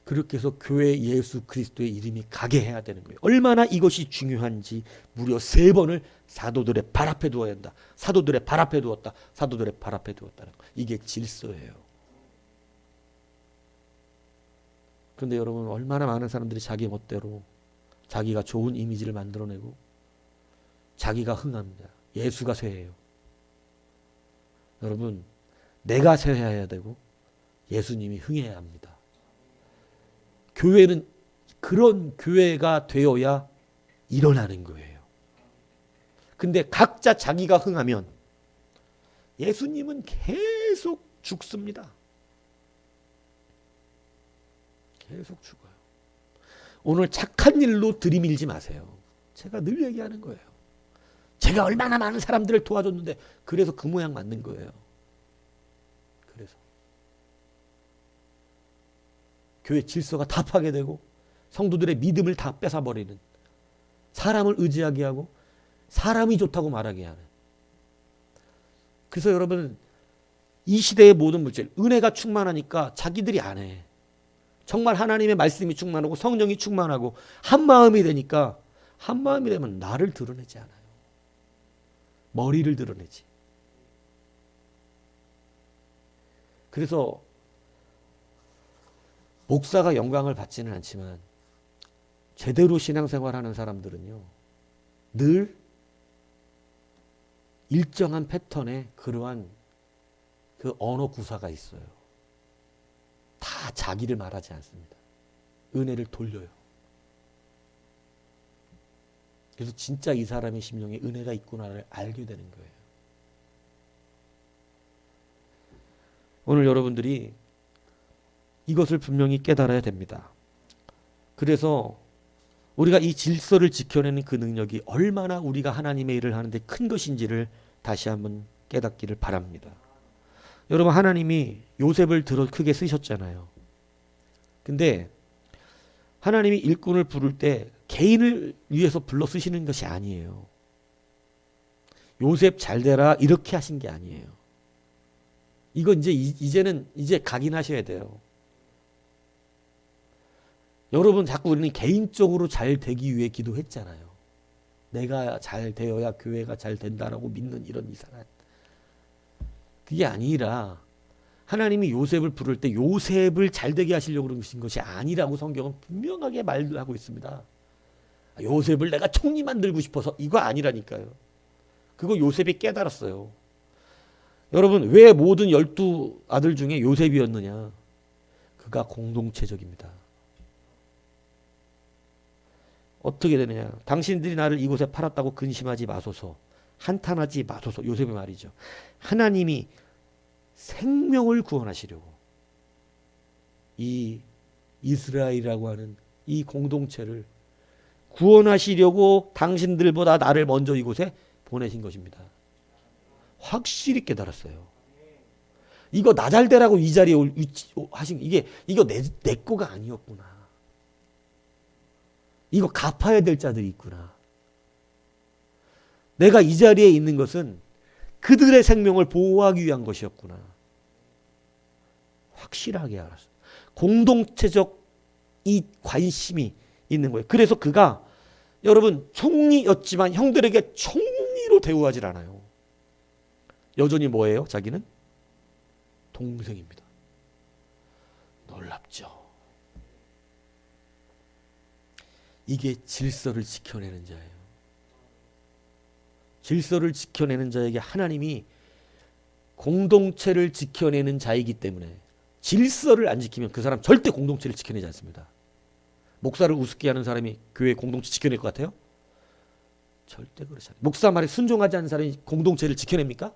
그렇게 해서 교회 예수 그리스도의 이름이 가게 해야 되는 거예요. 얼마나 이것이 중요한지 무려 3번을 사도들의 발 앞에 두어야 한다. 사도들의 발 앞에 두었다. 사도들의 발 앞에 두었다는 거. 이게 질서예요. 그런데 여러분 얼마나 많은 사람들이 자기 멋대로 자기가 좋은 이미지를 만들어내고 자기가 흥합니다. 예수가 쇠해요. 여러분 내가 쇠해야 되고 예수님이 흥해야 합니다. 교회는 그런 교회가 되어야 일어나는 거예요. 근데 각자 자기가 흥하면 예수님은 계속 죽습니다. 계속 죽어요. 오늘 착한 일로 들이밀지 마세요. 제가 늘 얘기하는 거예요. 제가 얼마나 많은 사람들을 도와줬는데 그래서 그 모양 만든 거예요. 그래서 교회 질서가 다 파괴되고 성도들의 믿음을 다 뺏어버리는 사람을 의지하게 하고 사람이 좋다고 말하게 하는 그래서 여러분 이 시대의 모든 물질 은혜가 충만하니까 자기들이 안 해. 정말 하나님의 말씀이 충만하고 성령이 충만하고 한마음이 되니까 한마음이 되면 나를 드러내지 않아요. 머리를 드러내지. 그래서 목사가 영광을 받지는 않지만 제대로 신앙생활하는 사람들은요. 늘 일정한 패턴에 그러한 그 언어 구사가 있어요. 다 자기를 말하지 않습니다. 은혜를 돌려요. 그래서 진짜 이 사람의 심령에 은혜가 있구나를 알게 되는 거예요. 오늘 여러분들이 이것을 분명히 깨달아야 됩니다. 그래서 우리가 이 질서를 지켜내는 그 능력이 얼마나 우리가 하나님의 일을 하는데 큰 것인지를 다시 한번 깨닫기를 바랍니다. 여러분 하나님이 요셉을 들어 크게 쓰셨잖아요. 근데 하나님이 일꾼을 부를 때 개인을 위해서 불러 쓰시는 것이 아니에요. 요셉 잘 되라 이렇게 하신 게 아니에요. 이거 이제는 각인하셔야 돼요. 여러분 자꾸 우리는 개인적으로 잘 되기 위해 기도했잖아요. 내가 잘 되어야 교회가 잘 된다라고 믿는 이런 이상한 그게 아니라 하나님이 요셉을 부를 때 요셉을 잘되게 하시려고 그러신 것이 아니라고 성경은 분명하게 말하고 있습니다. 요셉을 내가 총리 만들고 싶어서 이거 아니라니까요. 그거 요셉이 깨달았어요. 여러분, 왜 모든 12아들 중에 요셉이었느냐? 그가 공동체적입니다. 어떻게 되느냐? 당신들이 나를 이곳에 팔았다고 근심하지 마소서. 한탄하지 마소서. 요셉의 말이죠. 하나님이 생명을 구원하시려고 이 이스라엘이라고 하는 이 공동체를 구원하시려고 당신들보다 나를 먼저 이곳에 보내신 것입니다. 확실히 깨달았어요. 이거 나 잘되라고 이 자리에 하신 이거 내 거가 아니었구나. 이거 갚아야 될 자들이 있구나. 내가 이 자리에 있는 것은 그들의 생명을 보호하기 위한 것이었구나. 확실하게 알았어요. 공동체적 이 관심이 있는 거예요. 그래서 그가 여러분 총리였지만 형들에게 총리로 대우하지 않아요. 여전히 뭐예요? 자기는 동생입니다. 놀랍죠. 이게 질서를 지켜내는 자예요. 질서를 지켜내는 자에게 하나님이 공동체를 지켜내는 자이기 때문에 질서를 안 지키면 그 사람 절대 공동체를 지켜내지 않습니다. 목사를 우습게 하는 사람이 교회 공동체 지켜낼 것 같아요? 절대 그렇지 않아요. 목사 말에 순종하지 않는 사람이 공동체를 지켜냅니까?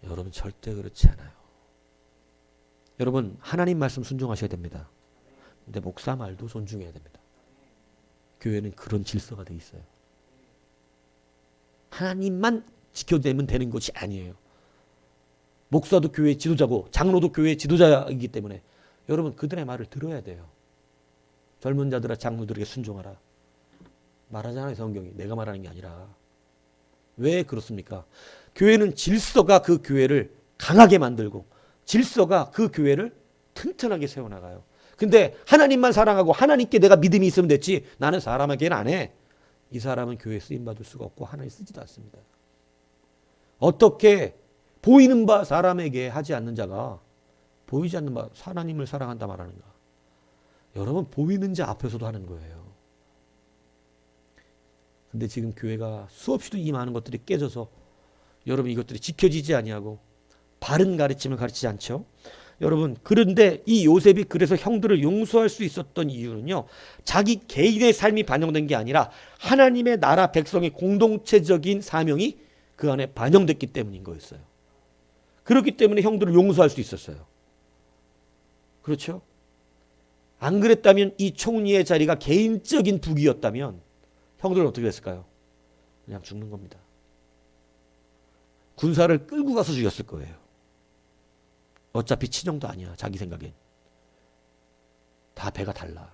여러분 절대 그렇지 않아요. 여러분 하나님 말씀 순종하셔야 됩니다. 근데 목사 말도 존중해야 됩니다. 교회는 그런 질서가 돼 있어요. 하나님만 지켜내면 되는 것이 아니에요. 목사도 교회 지도자고 장로도 교회 지도자이기 때문에 여러분 그들의 말을 들어야 돼요. 젊은 자들아 장로들에게 순종하라. 말하잖아요 성경이. 내가 말하는 게 아니라. 왜 그렇습니까? 교회는 질서가 그 교회를 강하게 만들고 질서가 그 교회를 튼튼하게 세워나가요. 근데 하나님만 사랑하고 하나님께 내가 믿음이 있으면 됐지 나는 사람에게는 안 해. 이 사람은 교회에 쓰임받을 수가 없고 하나님 쓰지도 않습니다. 어떻게 보이는 바 사람에게 하지 않는 자가 보이지 않는 바 하나님을 사랑한다 말하는가? 여러분 보이는 자 앞에서도 하는 거예요. 근데 지금 교회가 수없이도 이 많은 것들이 깨져서 여러분 이것들이 지켜지지 아니하고 바른 가르침을 가르치지 않죠. 여러분 그런데 이 요셉이 그래서 형들을 용서할 수 있었던 이유는요. 자기 개인의 삶이 반영된 게 아니라 하나님의 나라 백성의 공동체적인 사명이 그 안에 반영됐기 때문인 거였어요. 그렇기 때문에 형들을 용서할 수 있었어요. 그렇죠? 안 그랬다면 이 총리의 자리가 개인적인 부귀였다면 형들은 어떻게 됐을까요? 그냥 죽는 겁니다. 군사를 끌고 가서 죽였을 거예요. 어차피 친형도 아니야. 자기 생각엔. 다 배가 달라.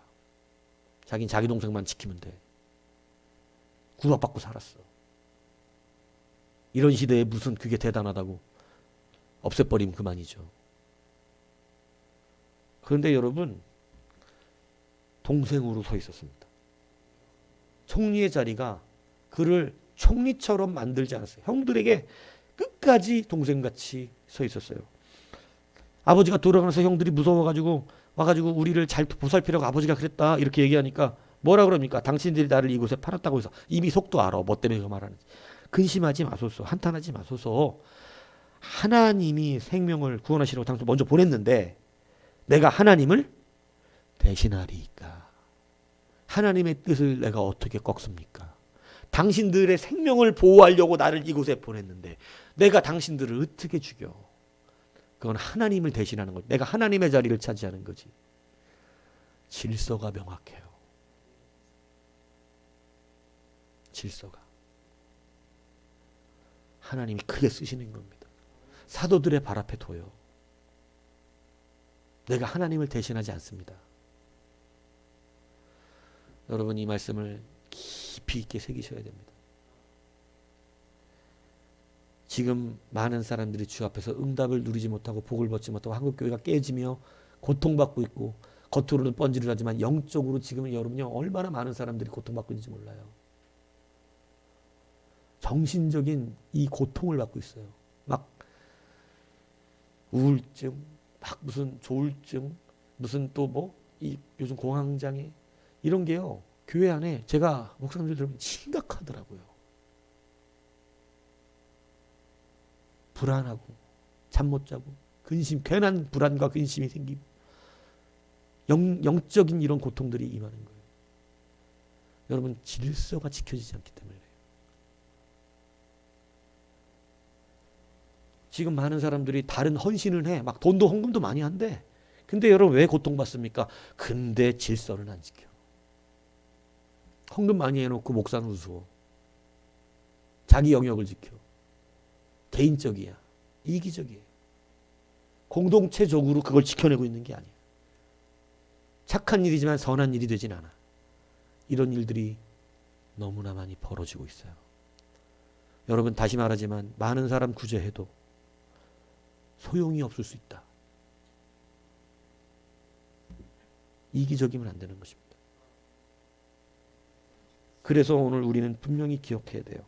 자긴 자기 동생만 지키면 돼. 구박받고 살았어. 이런 시대에 무슨 그게 대단하다고 없애버리면 그만이죠. 그런데 여러분 동생으로 서 있었습니다. 총리의 자리가 그를 총리처럼 만들지 않았어요. 형들에게 끝까지 동생같이 서 있었어요. 아버지가 돌아가면서 형들이 무서워가지고 와가지고 우리를 잘 보살피라고 아버지가 그랬다 이렇게 얘기하니까 뭐라 그럽니까? 당신들이 나를 이곳에 팔았다고 해서 이미 속도 알아. 뭐 때문에 그 말하는지. 근심하지 마소서. 한탄하지 마소서. 하나님이 생명을 구원하시려고 당신 먼저 보냈는데 내가 하나님을 대신하리이까. 하나님의 뜻을 내가 어떻게 꺾습니까? 당신들의 생명을 보호하려고 나를 이곳에 보냈는데 내가 당신들을 어떻게 죽여? 그건 하나님을 대신하는 거지. 내가 하나님의 자리를 차지하는 거지. 질서가 명확해요. 질서가. 하나님이 크게 쓰시는 겁니다. 사도들의 발 앞에 둬요. 내가 하나님을 대신하지 않습니다. 여러분 이 말씀을 깊이 있게 새기셔야 됩니다. 지금 많은 사람들이 주 앞에서 응답을 누리지 못하고 복을 받지 못하고 한국교회가 깨지며 고통받고 있고 겉으로는 뻔질을 하지만 영적으로 지금 여러분요 얼마나 많은 사람들이 고통받고 있는지 몰라요. 정신적인 이 고통을 받고 있어요. 막 우울증, 막 무슨 조울증, 무슨 또 뭐 이 요즘 공황장애 이런 게요. 교회 안에 제가 목사님들 들으면 심각하더라고요. 불안하고 잠 못 자고 근심, 괜한 불안과 근심이 생기고 영적인 이런 고통들이 임하는 거예요. 여러분 질서가 지켜지지 않기 때문에 그래요. 지금 많은 사람들이 다른 헌신을 해. 막 돈도 헌금도 많이 한대. 근데 여러분 왜 고통받습니까? 근데 질서를 안 지켜. 헌금 많이 해놓고 목사는 우스워. 자기 영역을 지켜. 개인적이야. 이기적이에요. 공동체적으로 그걸 지켜내고 있는 게 아니야. 착한 일이지만 선한 일이 되진 않아. 이런 일들이 너무나 많이 벌어지고 있어요. 여러분 다시 말하지만 많은 사람 구제해도 소용이 없을 수 있다. 이기적이면 안 되는 것입니다. 그래서 오늘 우리는 분명히 기억해야 돼요.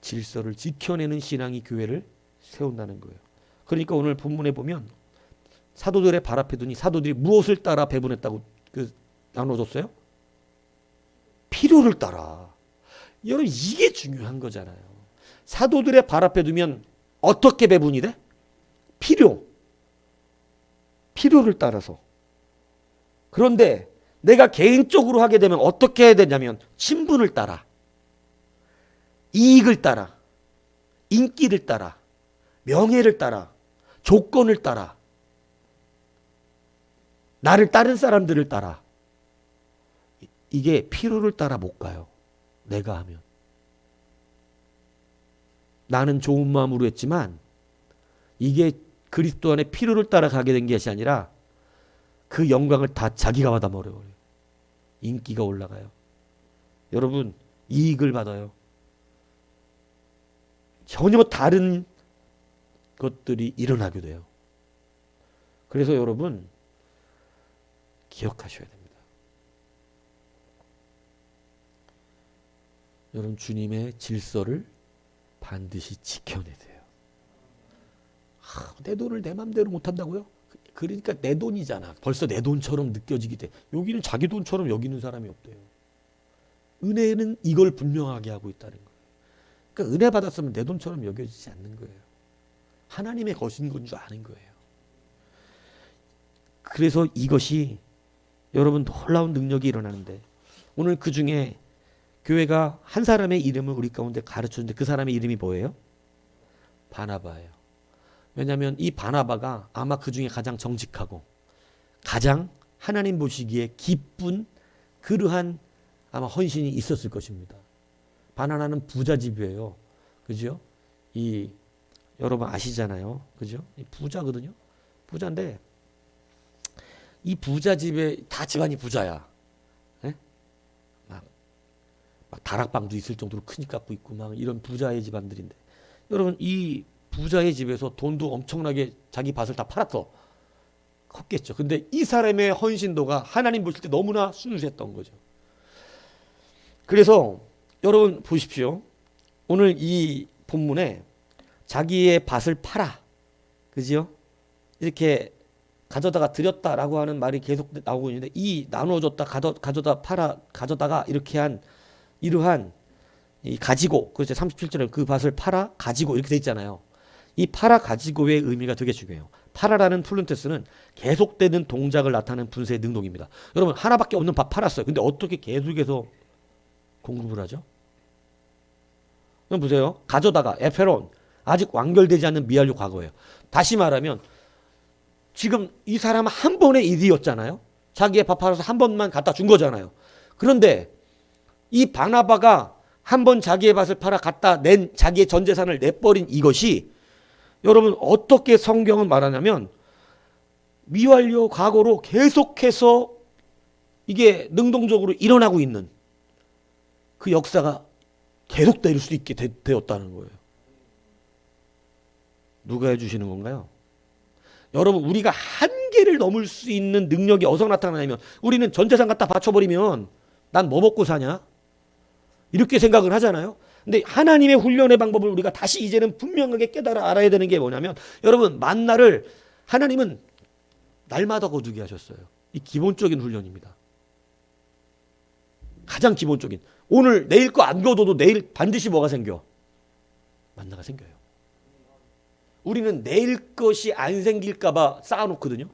질서를 지켜내는 신앙이 교회를 세운다는 거예요. 그러니까 오늘 본문에 보면 사도들의 발 앞에 두니 사도들이 무엇을 따라 배분했다고 나눠줬어요? 필요를 따라. 여러분 이게 중요한 거잖아요. 사도들의 발 앞에 두면 어떻게 배분이 돼? 필요를 따라서. 그런데 내가 개인적으로 하게 되면 어떻게 해야 되냐면 친분을 따라, 이익을 따라, 인기를 따라, 명예를 따라, 조건을 따라, 나를 다른 사람들을 따라. 이게 필요를 따라 못 가요. 내가 하면. 나는 좋은 마음으로 했지만 이게 그리스도 안에 필요를 따라 가게 된 것이 아니라 그 영광을 다 자기가 받아버려요. 인기가 올라가요. 여러분 이익을 받아요. 전혀 다른 것들이 일어나게 돼요. 그래서 여러분 기억하셔야 됩니다. 여러분 주님의 질서를 반드시 지켜내세요. 내 돈을 내 맘대로 못한다고요? 그러니까 내 돈이잖아. 벌써 내 돈처럼 느껴지게 돼. 여기는 자기 돈처럼 여기는 사람이 없대요. 은혜는 이걸 분명하게 하고 있다는 거예요. 그러니까 은혜 받았으면 내 돈처럼 여겨지지 않는 거예요. 하나님의 것인 건 줄 아는 거예요. 그래서 이것이 여러분 놀라운 능력이 일어나는데 오늘 그 중에 교회가 한 사람의 이름을 우리 가운데 가르쳤는데 그 사람의 이름이 뭐예요? 바나바예요. 왜냐하면 이 바나바가 아마 그 중에 가장 정직하고 가장 하나님 보시기에 기쁜 그러한 아마 헌신이 있었을 것입니다. 바나나는 부자집이에요. 그죠? 이 여러분 아시잖아요. 그죠? 이 부자거든요. 부자인데 이 부자집에 다 집안이 부자야. 네? 막 다락방도 있을 정도로 큰 집 갖고 있고 막 이런 부자의 집안들인데 여러분 이 부자의 집에서 돈도 엄청나게 자기 밭을 다 팔았어. 컸겠죠. 근데 이 사람의 헌신도가 하나님 보실 때 너무나 순수했던 거죠. 그래서 여러분 보십시오. 오늘 이 본문에 자기의 밭을 팔아. 그죠? 이렇게 가져다가 드렸다라고 하는 말이 계속 나오고 있는데 이 나눠줬다 가져다 팔아 가져다가 이렇게 한 이러한 이 가지고 그렇죠. 37절에 그 밭을 팔아 가지고 이렇게 돼 있잖아요. 이 팔아 가지고의 의미가 되게 중요해요. 팔아라는 플룬테스는 계속되는 동작을 나타내는 분쇄의 능동입니다. 여러분 하나밖에 없는 밭 팔았어요. 근데 어떻게 계속해서 공급을 하죠? 그럼 보세요. 가져다가 에페론 아직 완결되지 않는 미완료 과거예요. 다시 말하면 지금 이 사람은 한 번의 일이었잖아요. 자기의 밥 팔아서 한 번만 갖다 준 거잖아요. 그런데 이 바나바가 한 번 자기의 밭을 팔아 갖다 낸 자기의 전 재산을 내버린 이것이 여러분 어떻게 성경은 말하냐면 미완료 과거로 계속해서 이게 능동적으로 일어나고 있는 그 역사가 계속될 수 있게 되었다는 거예요. 누가 해주시는 건가요? 여러분 우리가 한계를 넘을 수 있는 능력이 어디서 나타나냐면 우리는 전 재산 갖다 바쳐버리면 난 뭐 먹고 사냐? 이렇게 생각을 하잖아요. 근데 하나님의 훈련의 방법을 우리가 다시 이제는 분명하게 깨달아 알아야 되는 게 뭐냐면, 여러분, 만나를 하나님은 날마다 거두게 하셨어요. 이 기본적인 훈련입니다. 가장 기본적인. 오늘 내일 거 안 거둬도 내일 반드시 뭐가 생겨? 만나가 생겨요. 우리는 내일 것이 안 생길까 봐 쌓아놓거든요.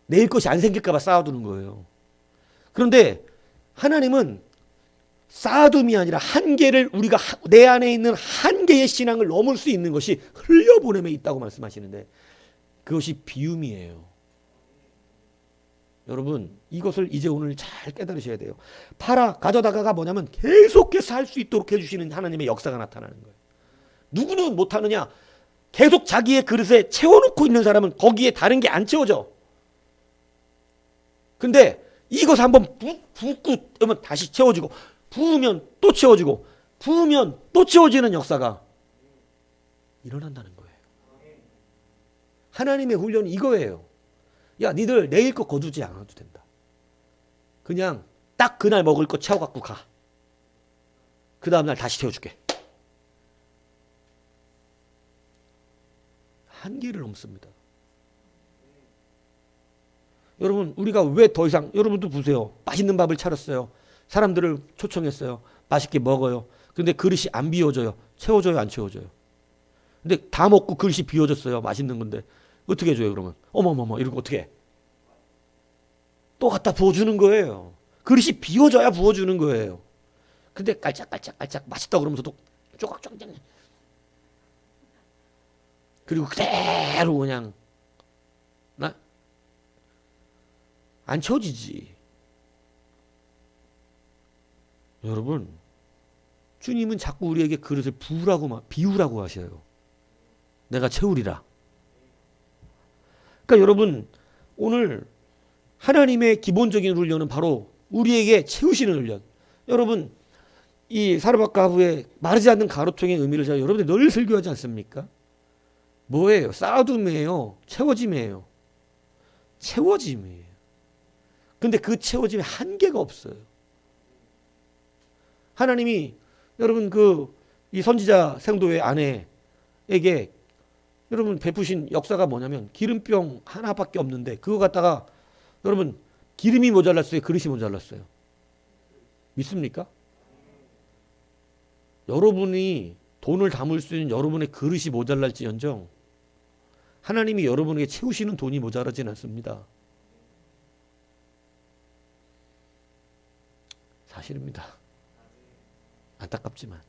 내일 것이 안 생길까 봐 쌓아두는 거예요. 그런데 하나님은 쌓아둠이 아니라 한계를, 우리가 내 안에 있는 한계의 신앙을 넘을 수 있는 것이 흘려보냄에 있다고 말씀하시는데, 그것이 비움이에요. 여러분, 이것을 이제 오늘 잘 깨달으셔야 돼요. 팔아 가져다가가 뭐냐면 계속해서 할 수 있도록 해주시는 하나님의 역사가 나타나는 거예요. 누구는 못하느냐? 계속 자기의 그릇에 채워놓고 있는 사람은 거기에 다른 게 안 채워져. 근데 이것을 한번 붓고 하면 다시 채워지고, 부으면 또 채워지고, 부으면 또 채워지는 역사가 일어난다는 거예요. 하나님의 훈련이 이거예요. 야, 니들 내일 거 거두지 않아도 된다. 그냥 딱 그날 먹을 거 채워갖고 가. 그 다음날 다시 채워줄게. 한계를 넘습니다. 여러분, 우리가 왜 더 이상, 여러분도 보세요. 맛있는 밥을 차렸어요. 사람들을 초청했어요. 맛있게 먹어요. 근데 그릇이 안 비워져요. 채워져요, 안 채워져요? 근데 다 먹고 그릇이 비워졌어요. 맛있는 건데. 어떻게 해줘요, 그러면? 어머머머, 이러고 어떻게 해? 또 갖다 부어주는 거예요. 그릇이 비워져야 부어주는 거예요. 근데 깔짝깔짝 맛있다 그러면서도 쪼각쪼각. 그리고 그대로 그냥 안 채워지지. 여러분, 주님은 자꾸 우리에게 그릇을 비우라고 하셔요. 내가 채우리라. 그러니까 여러분, 오늘 하나님의 기본적인 훈련은 바로 우리에게 채우시는 훈련. 여러분, 이 사르밧가후의 마르지 않는 가로통의 의미를 제가 여러분들 늘 설교하지 않습니까? 뭐예요? 쌓아둠이에요? 채워짐이에요? 채워짐이에요. 근데 그 채워짐에 한계가 없어요. 하나님이 여러분 이 선지자 생도의 아내에게 여러분 베푸신 역사가 뭐냐면, 기름병 하나밖에 없는데 그거 갖다가 여러분 기름이 모자랐어요? 그릇이 모자랐어요? 믿습니까? 여러분이 돈을 담을 수 있는 여러분의 그릇이 모자랄지언정 하나님이 여러분에게 채우시는 돈이 모자라진 않습니다. 사실입니다. 안타깝지만.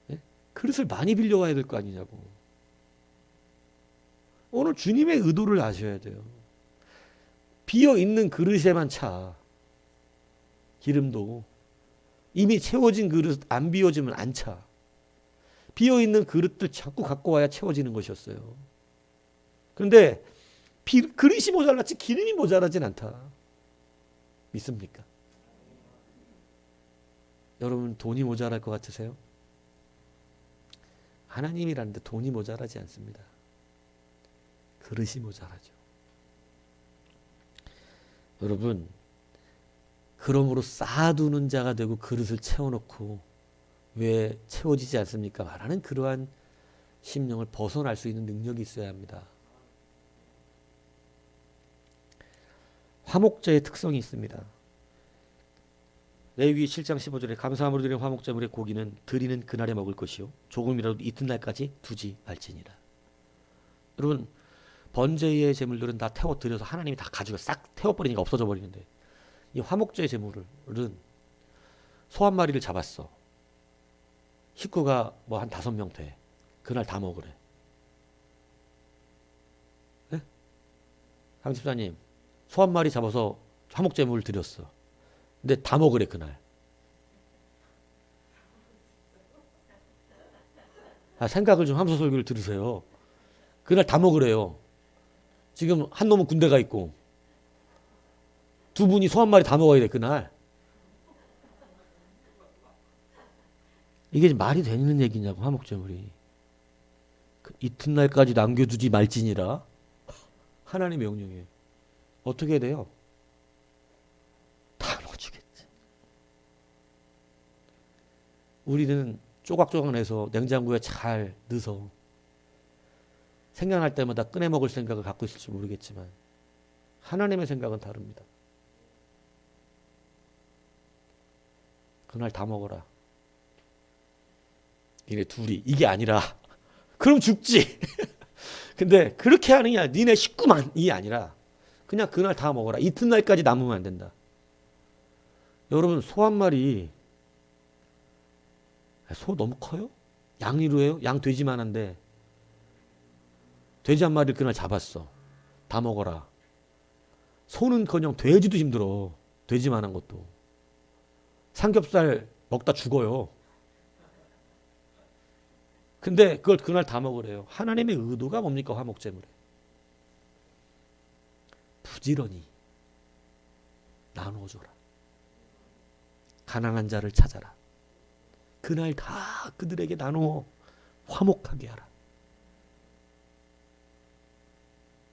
네? 그릇을 많이 빌려와야 될 거 아니냐고. 오늘 주님의 의도를 아셔야 돼요. 비어있는 그릇에만 차. 기름도. 이미 채워진 그릇 안 비워지면 안 차. 비어있는 그릇들 자꾸 갖고 와야 채워지는 것이었어요. 그런데 그릇이 모자랐지 기름이 모자라진 않다. 믿습니까? 여러분, 돈이 모자랄 것 같으세요? 하나님이라는데 돈이 모자라지 않습니다. 그릇이 모자라죠. 여러분, 그러므로 쌓아두는 자가 되고 그릇을 채워놓고 왜 채워지지 않습니까? 말하는 그러한 심령을 벗어날 수 있는 능력이 있어야 합니다. 화목제의 특성이 있습니다. 레위기 7장 15절에 감사함으로 드리는 화목제물의 고기는 드리는 그날에 먹을 것이요 조금이라도 이튿날까지 두지 말지니라. 여러분, 번제의 제물들은 다 태워드려서 하나님이 다 가지고 싹 태워버리니까 없어져 버리는데, 이 화목제의 제물은 소 한 마리를 잡았어. 식구가 뭐 한 5명 돼. 그날 다 먹으래. 네? 강집사님, 소 한 마리 잡아서 화목제물을 드렸어. 근데 다 먹으래 그날. 생각을 좀 하면서 설교를 들으세요. 그날 다 먹으래요. 지금 한 놈은 군대 가 있고 두 분이 소 한 마리 다 먹어야 돼 그날. 이게 말이 되는 얘기냐고. 화목제물이 이튿날까지 남겨두지 말지니라. 하나님의 명령이에요. 어떻게 돼요? 다 먹어주겠지. 우리는 조각조각 내서 냉장고에 잘 넣어서 생각날 때마다 꺼내 먹을 생각을 갖고 있을지 모르겠지만 하나님의 생각은 다릅니다. 그날 다 먹어라. 니네 둘이. 이게 아니라 그럼 죽지. 근데 그렇게 하느냐 니네 식구만 이게 아니라 그냥 그날 다 먹어라. 이튿날까지 남으면 안 된다. 여러분 소 한 마리 소 너무 커요? 양이로 해요? 양 돼지만한데 돼지 한 마리를 그날 잡았어. 다 먹어라. 소는커녕 돼지도 힘들어. 돼지만한 것도. 삼겹살 먹다 죽어요. 근데 그걸 그날 다 먹으래요. 하나님의 의도가 뭡니까? 화목제물에. 부지런히 나누어줘라. 가난한 자를 찾아라. 그날 다 그들에게 나누어 화목하게 하라.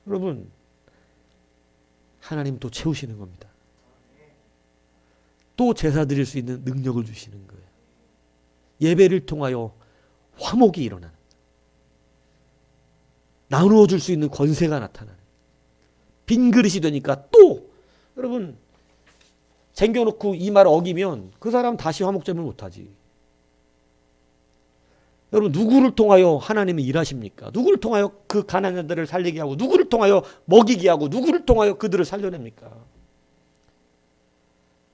여러분 하나님 또 채우시는 겁니다. 또 제사 드릴 수 있는 능력을 주시는 거예요. 예배를 통하여 화목이 일어나는, 나누어 줄 수 있는 권세가 나타나는, 빈 그릇이 되니까 또 여러분 쟁겨놓고 이 말을 어기면 그 사람 다시 화목제물 못하지. 여러분 누구를 통하여 하나님이 일하십니까? 누구를 통하여 그 가난한 자들을 살리게 하고 누구를 통하여 먹이게 하고 누구를 통하여 그들을 살려냅니까?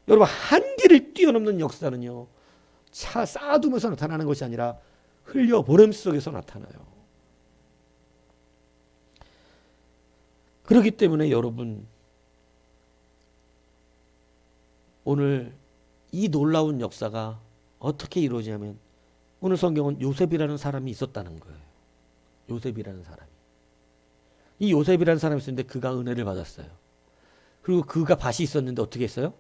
여러분 한계를 뛰어넘는 역사는요 차 쌓아두면서 나타나는 것이 아니라 흘려보냄 속에서 나타나요. 그렇기 때문에 여러분 오늘 이 놀라운 역사가 어떻게 이루어지냐면 오늘 성경은 요셉이라는 사람이 있었다는 거예요. 요셉이라는 사람이. 이 요셉이라는 사람이 있었는데 그가 은혜를 받았어요. 그리고 그가 밭이 있었는데 어떻게 했어요?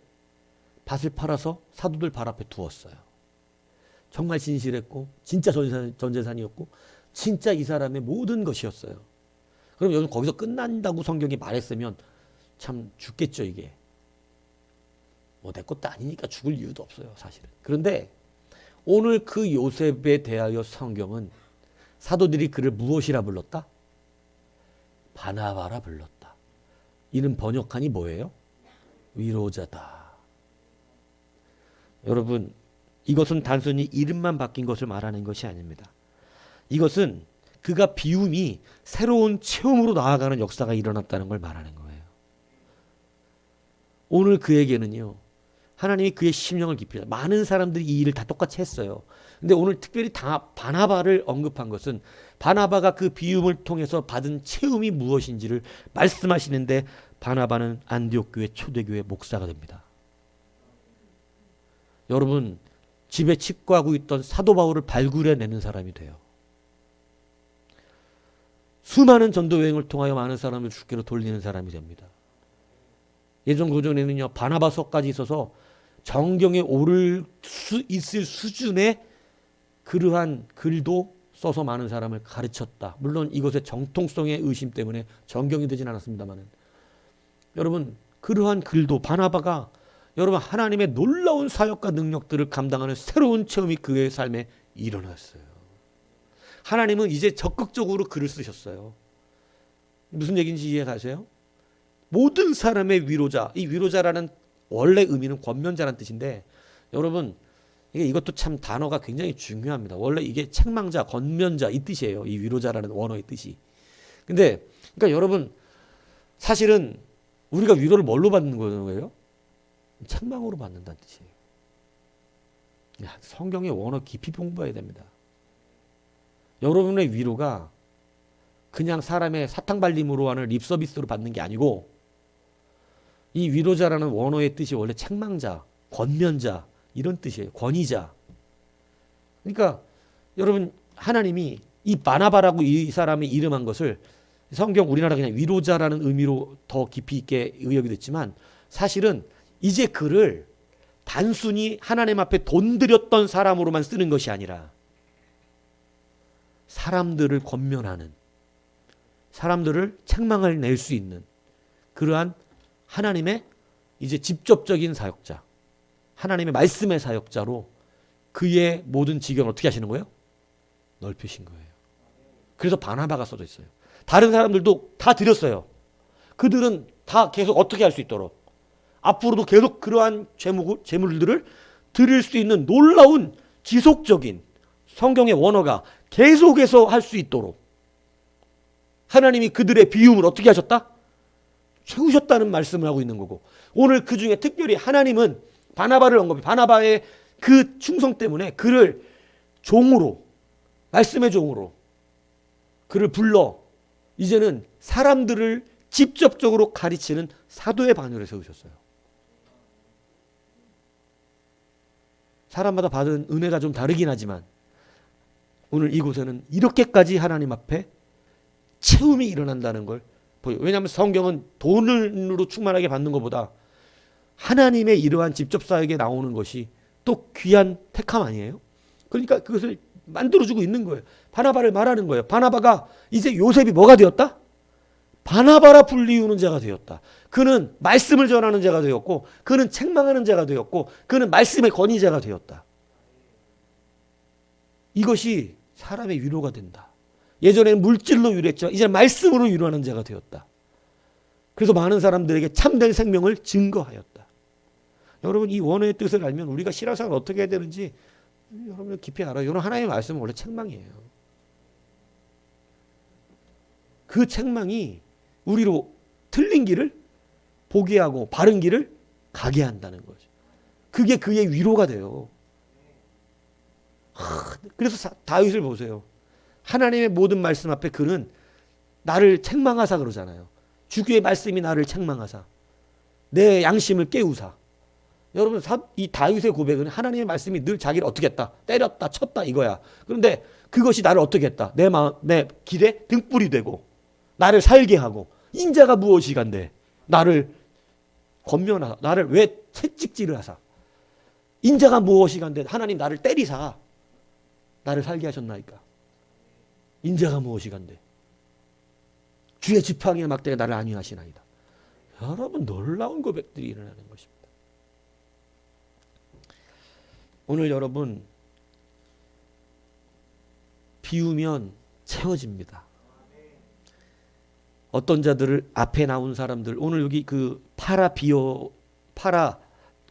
밭을 팔아서 사도들 발 앞에 두었어요. 정말 진실했고 진짜 전재산이었고 진짜 이 사람의 모든 것이었어요. 그럼 여러분 거기서 끝난다고 성경이 말했으면 참 죽겠죠 이게. 뭐 내 것도 아니니까 죽을 이유도 없어요 사실은. 그런데 오늘 그 요셉에 대하여 성경은 사도들이 그를 무엇이라 불렀다? 바나바라 불렀다. 이는 번역하니 뭐예요? 위로자다. 여러분 이것은 단순히 이름만 바뀐 것을 말하는 것이 아닙니다. 이것은 그가 비움이 새로운 체험으로 나아가는 역사가 일어났다는 걸 말하는 거예요. 오늘 그에게는요. 하나님이 그의 심령을 깊이 많은 사람들이 이 일을 다 똑같이 했어요. 근데 오늘 특별히 바나바를 언급한 것은 바나바가 그 비움을 통해서 받은 체험이 무엇인지를 말씀하시는데 바나바는 안디옥 교회 초대교회 목사가 됩니다. 여러분 집에 칩거하고 있던 사도 바울을 발굴해내는 사람이 돼요. 수많은 전도 여행을 통하여 많은 사람을 주께로 돌리는 사람이 됩니다. 예전 고전에는요 바나바서까지 있어서 정경에 오를 수 있을 수준의 그러한 글도 써서 많은 사람을 가르쳤다. 물론 이것의 정통성의 의심 때문에 정경이 되진 않았습니다만 여러분 그러한 글도 바나바가 여러분 하나님의 놀라운 사역과 능력들을 감당하는 새로운 체험이 그의 삶에 일어났어요. 하나님은 이제 적극적으로 글을 쓰셨어요. 무슨 얘기인지 이해가세요? 모든 사람의 위로자, 이 위로자라는 원래 의미는 권면자라는 뜻인데 여러분 이것도 참 단어가 굉장히 중요합니다. 원래 이게 책망자, 권면자 이 뜻이에요. 이 위로자라는 원어의 뜻이. 근데 그러니까 여러분 사실은 우리가 위로를 뭘로 받는 거예요? 책망으로 받는다는 뜻이에요. 성경의 원어 깊이 공부해야 됩니다. 여러분의 위로가 그냥 사람의 사탕발림으로 하는 립서비스로 받는 게 아니고 이 위로자라는 원어의 뜻이 원래 책망자, 권면자 이런 뜻이에요. 권위자. 그러니까 여러분 하나님이 이 바나바라고 이 사람이 이름한 것을 성경 우리나라 그냥 위로자라는 의미로 더 깊이 있게 의역이 됐지만 사실은 이제 그를 단순히 하나님 앞에 돈 들였던 사람으로만 쓰는 것이 아니라 사람들을 권면하는 사람들을 책망을 낼 수 있는 그러한 하나님의 이제 직접적인 사역자 하나님의 말씀의 사역자로 그의 모든 지경을 어떻게 하시는 거예요? 넓히신 거예요. 그래서 바나바가 써져 있어요. 다른 사람들도 다 드렸어요. 그들은 다 계속 어떻게 할 수 있도록 앞으로도 계속 그러한 재물들을 드릴 수 있는 놀라운 지속적인 성경의 원어가 계속해서 할 수 있도록 하나님이 그들의 비움을 어떻게 하셨다? 채우셨다는 말씀을 하고 있는 거고, 오늘 그 중에 특별히 하나님은 바나바를 언급해. 바나바의 그 충성 때문에 그를 종으로, 말씀의 종으로 그를 불러 이제는 사람들을 직접적으로 가르치는 사도의 반열에 세우셨어요. 사람마다 받은 은혜가 좀 다르긴 하지만 오늘 이곳에는 이렇게까지 하나님 앞에 채움이 일어난다는 걸 보여요. 왜냐하면 성경은 돈으로 충만하게 받는 것보다 하나님의 이러한 직접 사역에 나오는 것이 또 귀한 택함 아니에요? 그러니까 그것을 만들어주고 있는 거예요. 바나바를 말하는 거예요. 바나바가 이제 요셉이 뭐가 되었다? 바나바라 불리우는 자가 되었다. 그는 말씀을 전하는 자가 되었고, 그는 책망하는 자가 되었고, 그는 말씀의 권위자가 되었다. 이것이 사람의 위로가 된다. 예전에는 물질로 위로했지만 이제 말씀으로 위로하는 자가 되었다. 그래서 많은 사람들에게 참된 생명을 증거하였다. 여러분, 이 원어의 뜻을 알면 우리가 신앙생활을 어떻게 해야 되는지 여러분 깊이 알아요. 여러분, 하나님의 말씀은 원래 책망이에요. 그 책망이 우리로 틀린 길을 보게 하고 바른 길을 가게 한다는 거죠. 그게 그의 위로가 돼요. 그래서 다윗을 보세요. 하나님의 모든 말씀 앞에 그는 나를 책망하사 그러잖아요. 주의 말씀이 나를 책망하사 내 양심을 깨우사. 여러분, 이 다윗의 고백은 하나님의 말씀이 늘 자기를 어떻게 했다? 때렸다, 쳤다 이거야. 그런데 그것이 나를 어떻게 했다? 내 길에 등불이 되고 나를 살게 하고, 인자가 무엇이간데 나를 권면하사, 나를 왜 채찍질을 하사, 인자가 무엇이간데 하나님 나를 때리사 나를 살게 하셨나이까. 인자가 무엇이간데 주의 지팡이의 막대가 나를 안위하시나이다. 여러분, 놀라운 고백들이 일어나는 것입니다. 오늘 여러분, 비우면 채워집니다. 어떤 자들을 앞에 나온 사람들, 오늘 여기 그 파라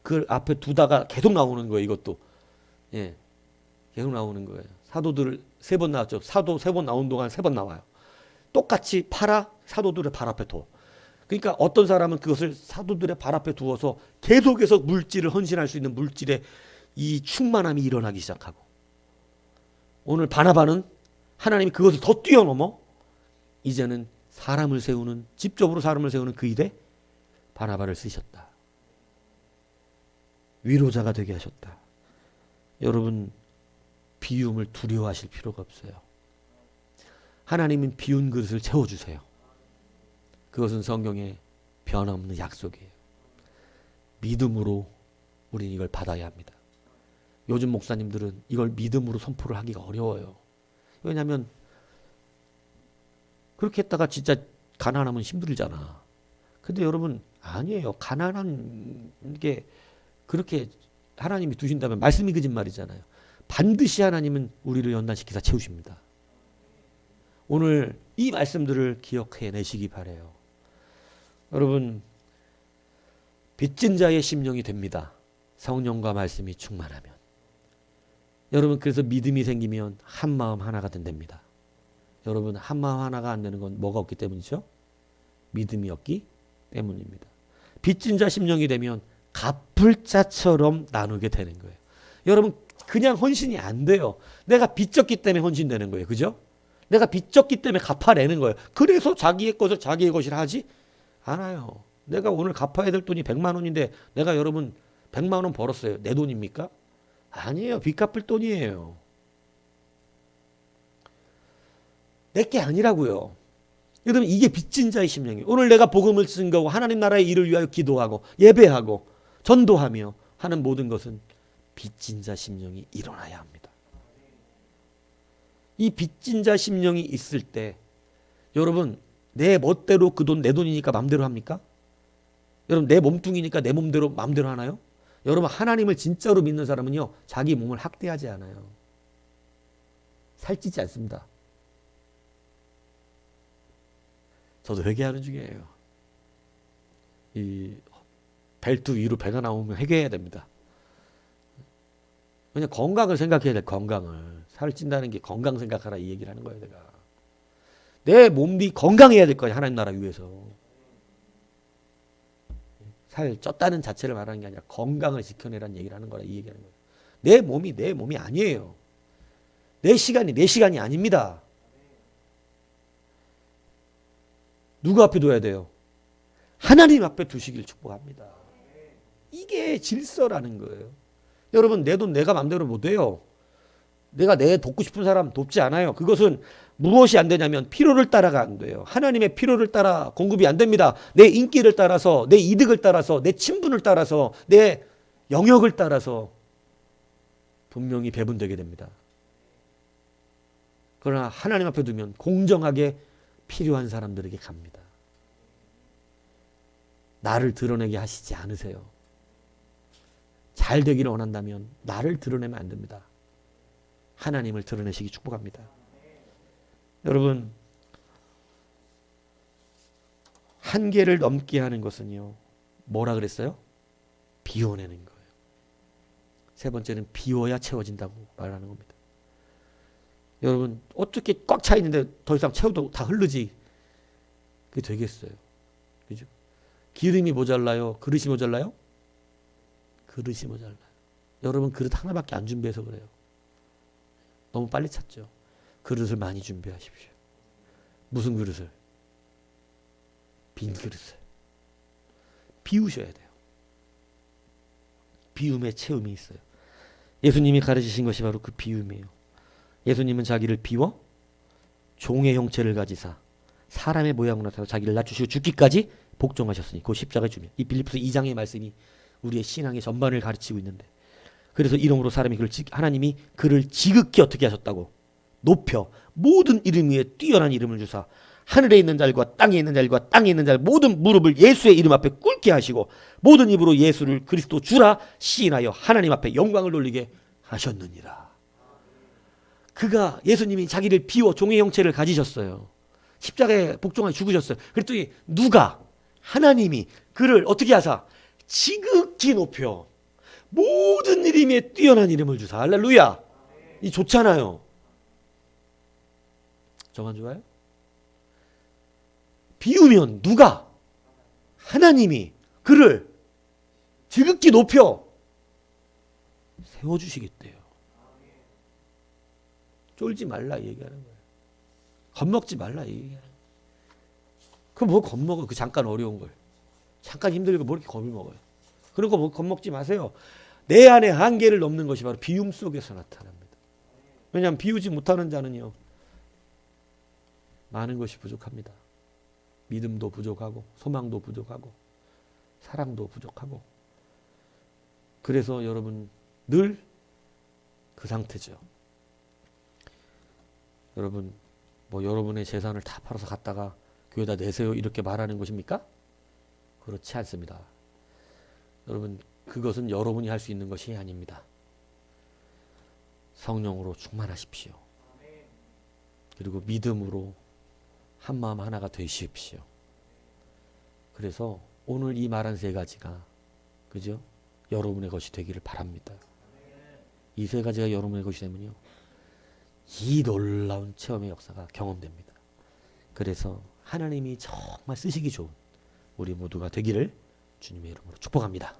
그 앞에 두다가 계속 나오는 거예요. 이것도 계속 나오는 거예요. 사도들 3번 나왔죠. 사도 3번 나온 동안 3번 나와요. 똑같이 사도들의 발 앞에 둬. 그러니까 어떤 사람은 그것을 사도들의 발 앞에 두어서 계속해서 물질을 헌신할 수 있는 물질의 이 충만함이 일어나기 시작하고, 오늘 바나바는 하나님이 그것을 더 뛰어넘어 이제는 직접으로 사람을 세우는 그 일에 바나바를 쓰셨다. 위로자가 되게 하셨다. 여러분, 비움을 두려워하실 필요가 없어요. 하나님은 비운 그릇을 채워주세요. 그것은 성경의 변함없는 약속이에요. 믿음으로 우리는 이걸 받아야 합니다. 요즘 목사님들은 이걸 믿음으로 선포를 하기가 어려워요. 왜냐하면 그렇게 했다가 진짜 가난하면 힘들잖아. 근데 여러분, 아니에요. 가난한 게 그렇게 하나님이 두신다면 말씀이 거짓말이잖아요. 반드시 하나님은 우리를 연단시키사 채우십니다. 오늘 이 말씀들을 기억해 내시기 바라요. 여러분, 빚진 자의 심령이 됩니다. 성령과 말씀이 충만하면. 여러분, 그래서 믿음이 생기면 한마음 하나가 된답니다. 여러분, 한마음 하나가 안 되는 건 뭐가 없기 때문이죠? 믿음이 없기 때문입니다. 빚진 자 심령이 되면 갚을 자처럼 나누게 되는 거예요. 여러분, 그냥 헌신이 안 돼요. 내가 빚졌기 때문에 헌신되는 거예요. 그죠? 내가 빚졌기 때문에 갚아내는 거예요. 그래서 자기의 것을 자기의 것이라 하지 않아요. 내가 오늘 갚아야 될 돈이 100만 원인데 내가 여러분 100만 원 벌었어요. 내 돈입니까? 아니에요. 빚 갚을 돈이에요. 내게 아니라고요. 여러분, 이게 빚진 자의 심령이에요. 오늘 내가 복음을 증거하고 하나님 나라의 일을 위하여 기도하고 예배하고 전도하며 하는 모든 것은 빚진 자 심령이 일어나야 합니다. 이 빚진 자 심령이 있을 때 여러분, 내 멋대로 그 돈 내 돈이니까 맘대로 합니까? 여러분, 내 몸뚱이니까 내 몸대로 맘대로 하나요? 여러분 하나님을 진짜로 믿는 사람은요 자기 몸을 학대하지 않아요. 살찌지 않습니다. 저도 회개하는 중이에요. 이 벨트 위로 배가 나오면 회개해야 됩니다. 그냥 건강을 생각해야 돼. 건강을. 살을 찐다는 게 건강 생각하라 이 얘기를 하는 거예요. 내가. 내 몸이 건강해야 될 거야. 하나님 나라 위해서. 살 쪘다는 자체를 말하는 게 아니라 건강을 지켜내라는 얘기를 하는 거라 이 얘기하는 거예요. 내 몸이 아니에요. 내 시간이 아닙니다. 누구 앞에 둬야 돼요? 하나님 앞에 두시길 축복합니다. 이게 질서라는 거예요. 여러분 내 돈 내가 맘대로 못 해요. 내가 내 돕고 싶은 사람 돕지 않아요. 그것은 무엇이 안 되냐면 필요를 따라가 안 돼요. 하나님의 필요를 따라 공급이 안 됩니다. 내 인기를 따라서 내 이득을 따라서 내 친분을 따라서 내 영역을 따라서 분명히 배분되게 됩니다. 그러나 하나님 앞에 두면 공정하게 필요한 사람들에게 갑니다. 나를 드러내게 하시지 않으세요. 잘 되기를 원한다면 나를 드러내면 안 됩니다. 하나님을 드러내시기 축복합니다. 여러분 한계를 넘게 하는 것은요 뭐라 그랬어요? 비워내는 거예요. 세 번째는 비워야 채워진다고 말하는 겁니다. 여러분 어떻게 꽉 차 있는데 더 이상 채워도 다 흐르지 그게 되겠어요? 그죠? 기름이 모자라요? 그릇이 모자라요? 그릇이 모자라요. 여러분 그릇 하나밖에 안 준비해서 그래요. 너무 빨리 찼죠. 그릇을 많이 준비하십시오. 무슨 그릇을? 빈 그릇을. 비우셔야 돼요. 비움에 채움이 있어요. 예수님이 가르치신 것이 바로 그 비움이에요. 예수님은 자기를 비워 종의 형체를 가지사 사람의 모양으로 나타나 자기를 낮추시고 죽기까지 복종하셨으니 그 십자가의 주님. 이 빌립보서 2장의 말씀이 우리의 신앙의 전반을 가르치고 있는데 그래서 이름으로 하나님이 그를 지극히 어떻게 하셨다고? 높여 모든 이름 위에 뛰어난 이름을 주사 하늘에 있는 자들과 땅에 있는 자들과 땅에 있는 자들 모든 무릎을 예수의 이름 앞에 꿇게 하시고 모든 입으로 예수를 그리스도 주라 시인하여 하나님 앞에 영광을 돌리게 하셨느니라. 그가 예수님이 자기를 비워 종의 형체를 가지셨어요. 십자가에 복종하여 죽으셨어요. 그랬더니 누가? 하나님이 그를 어떻게 하사? 지극히 높여 모든 이름에 뛰어난 이름을 주사. 할렐루야. 이 좋잖아요. 저만 좋아요? 비우면 누가? 하나님이 그를 지극히 높여 세워주시겠대요. 쫄지 말라 얘기하는 거예요. 겁먹지 말라 얘기하는 거예요. 그럼 뭐 겁먹어? 그 잠깐 어려운 걸. 잠깐 힘들고 뭐 이렇게 겁을 먹어요. 그런 거 뭐 겁먹지 마세요. 내 안에 한계를 넘는 것이 바로 비움 속에서 나타납니다. 왜냐하면 비우지 못하는 자는요. 많은 것이 부족합니다. 믿음도 부족하고 소망도 부족하고 사랑도 부족하고 그래서 여러분 늘 그 상태죠. 여러분 뭐 여러분의 재산을 다 팔아서 갖다가 교회에다 내세요 이렇게 말하는 것입니까? 그렇지 않습니다. 여러분 그것은 여러분이 할 수 있는 것이 아닙니다. 성령으로 충만하십시오. 그리고 믿음으로 한마음 하나가 되십시오. 그래서 오늘 이 말한 세 가지가 그죠? 여러분의 것이 되기를 바랍니다. 이 세 가지가 여러분의 것이 되면요. 이 놀라운 체험의 역사가 경험됩니다. 그래서 하나님이 정말 쓰시기 좋은 우리 모두가 되기를 주님의 이름으로 축복합니다.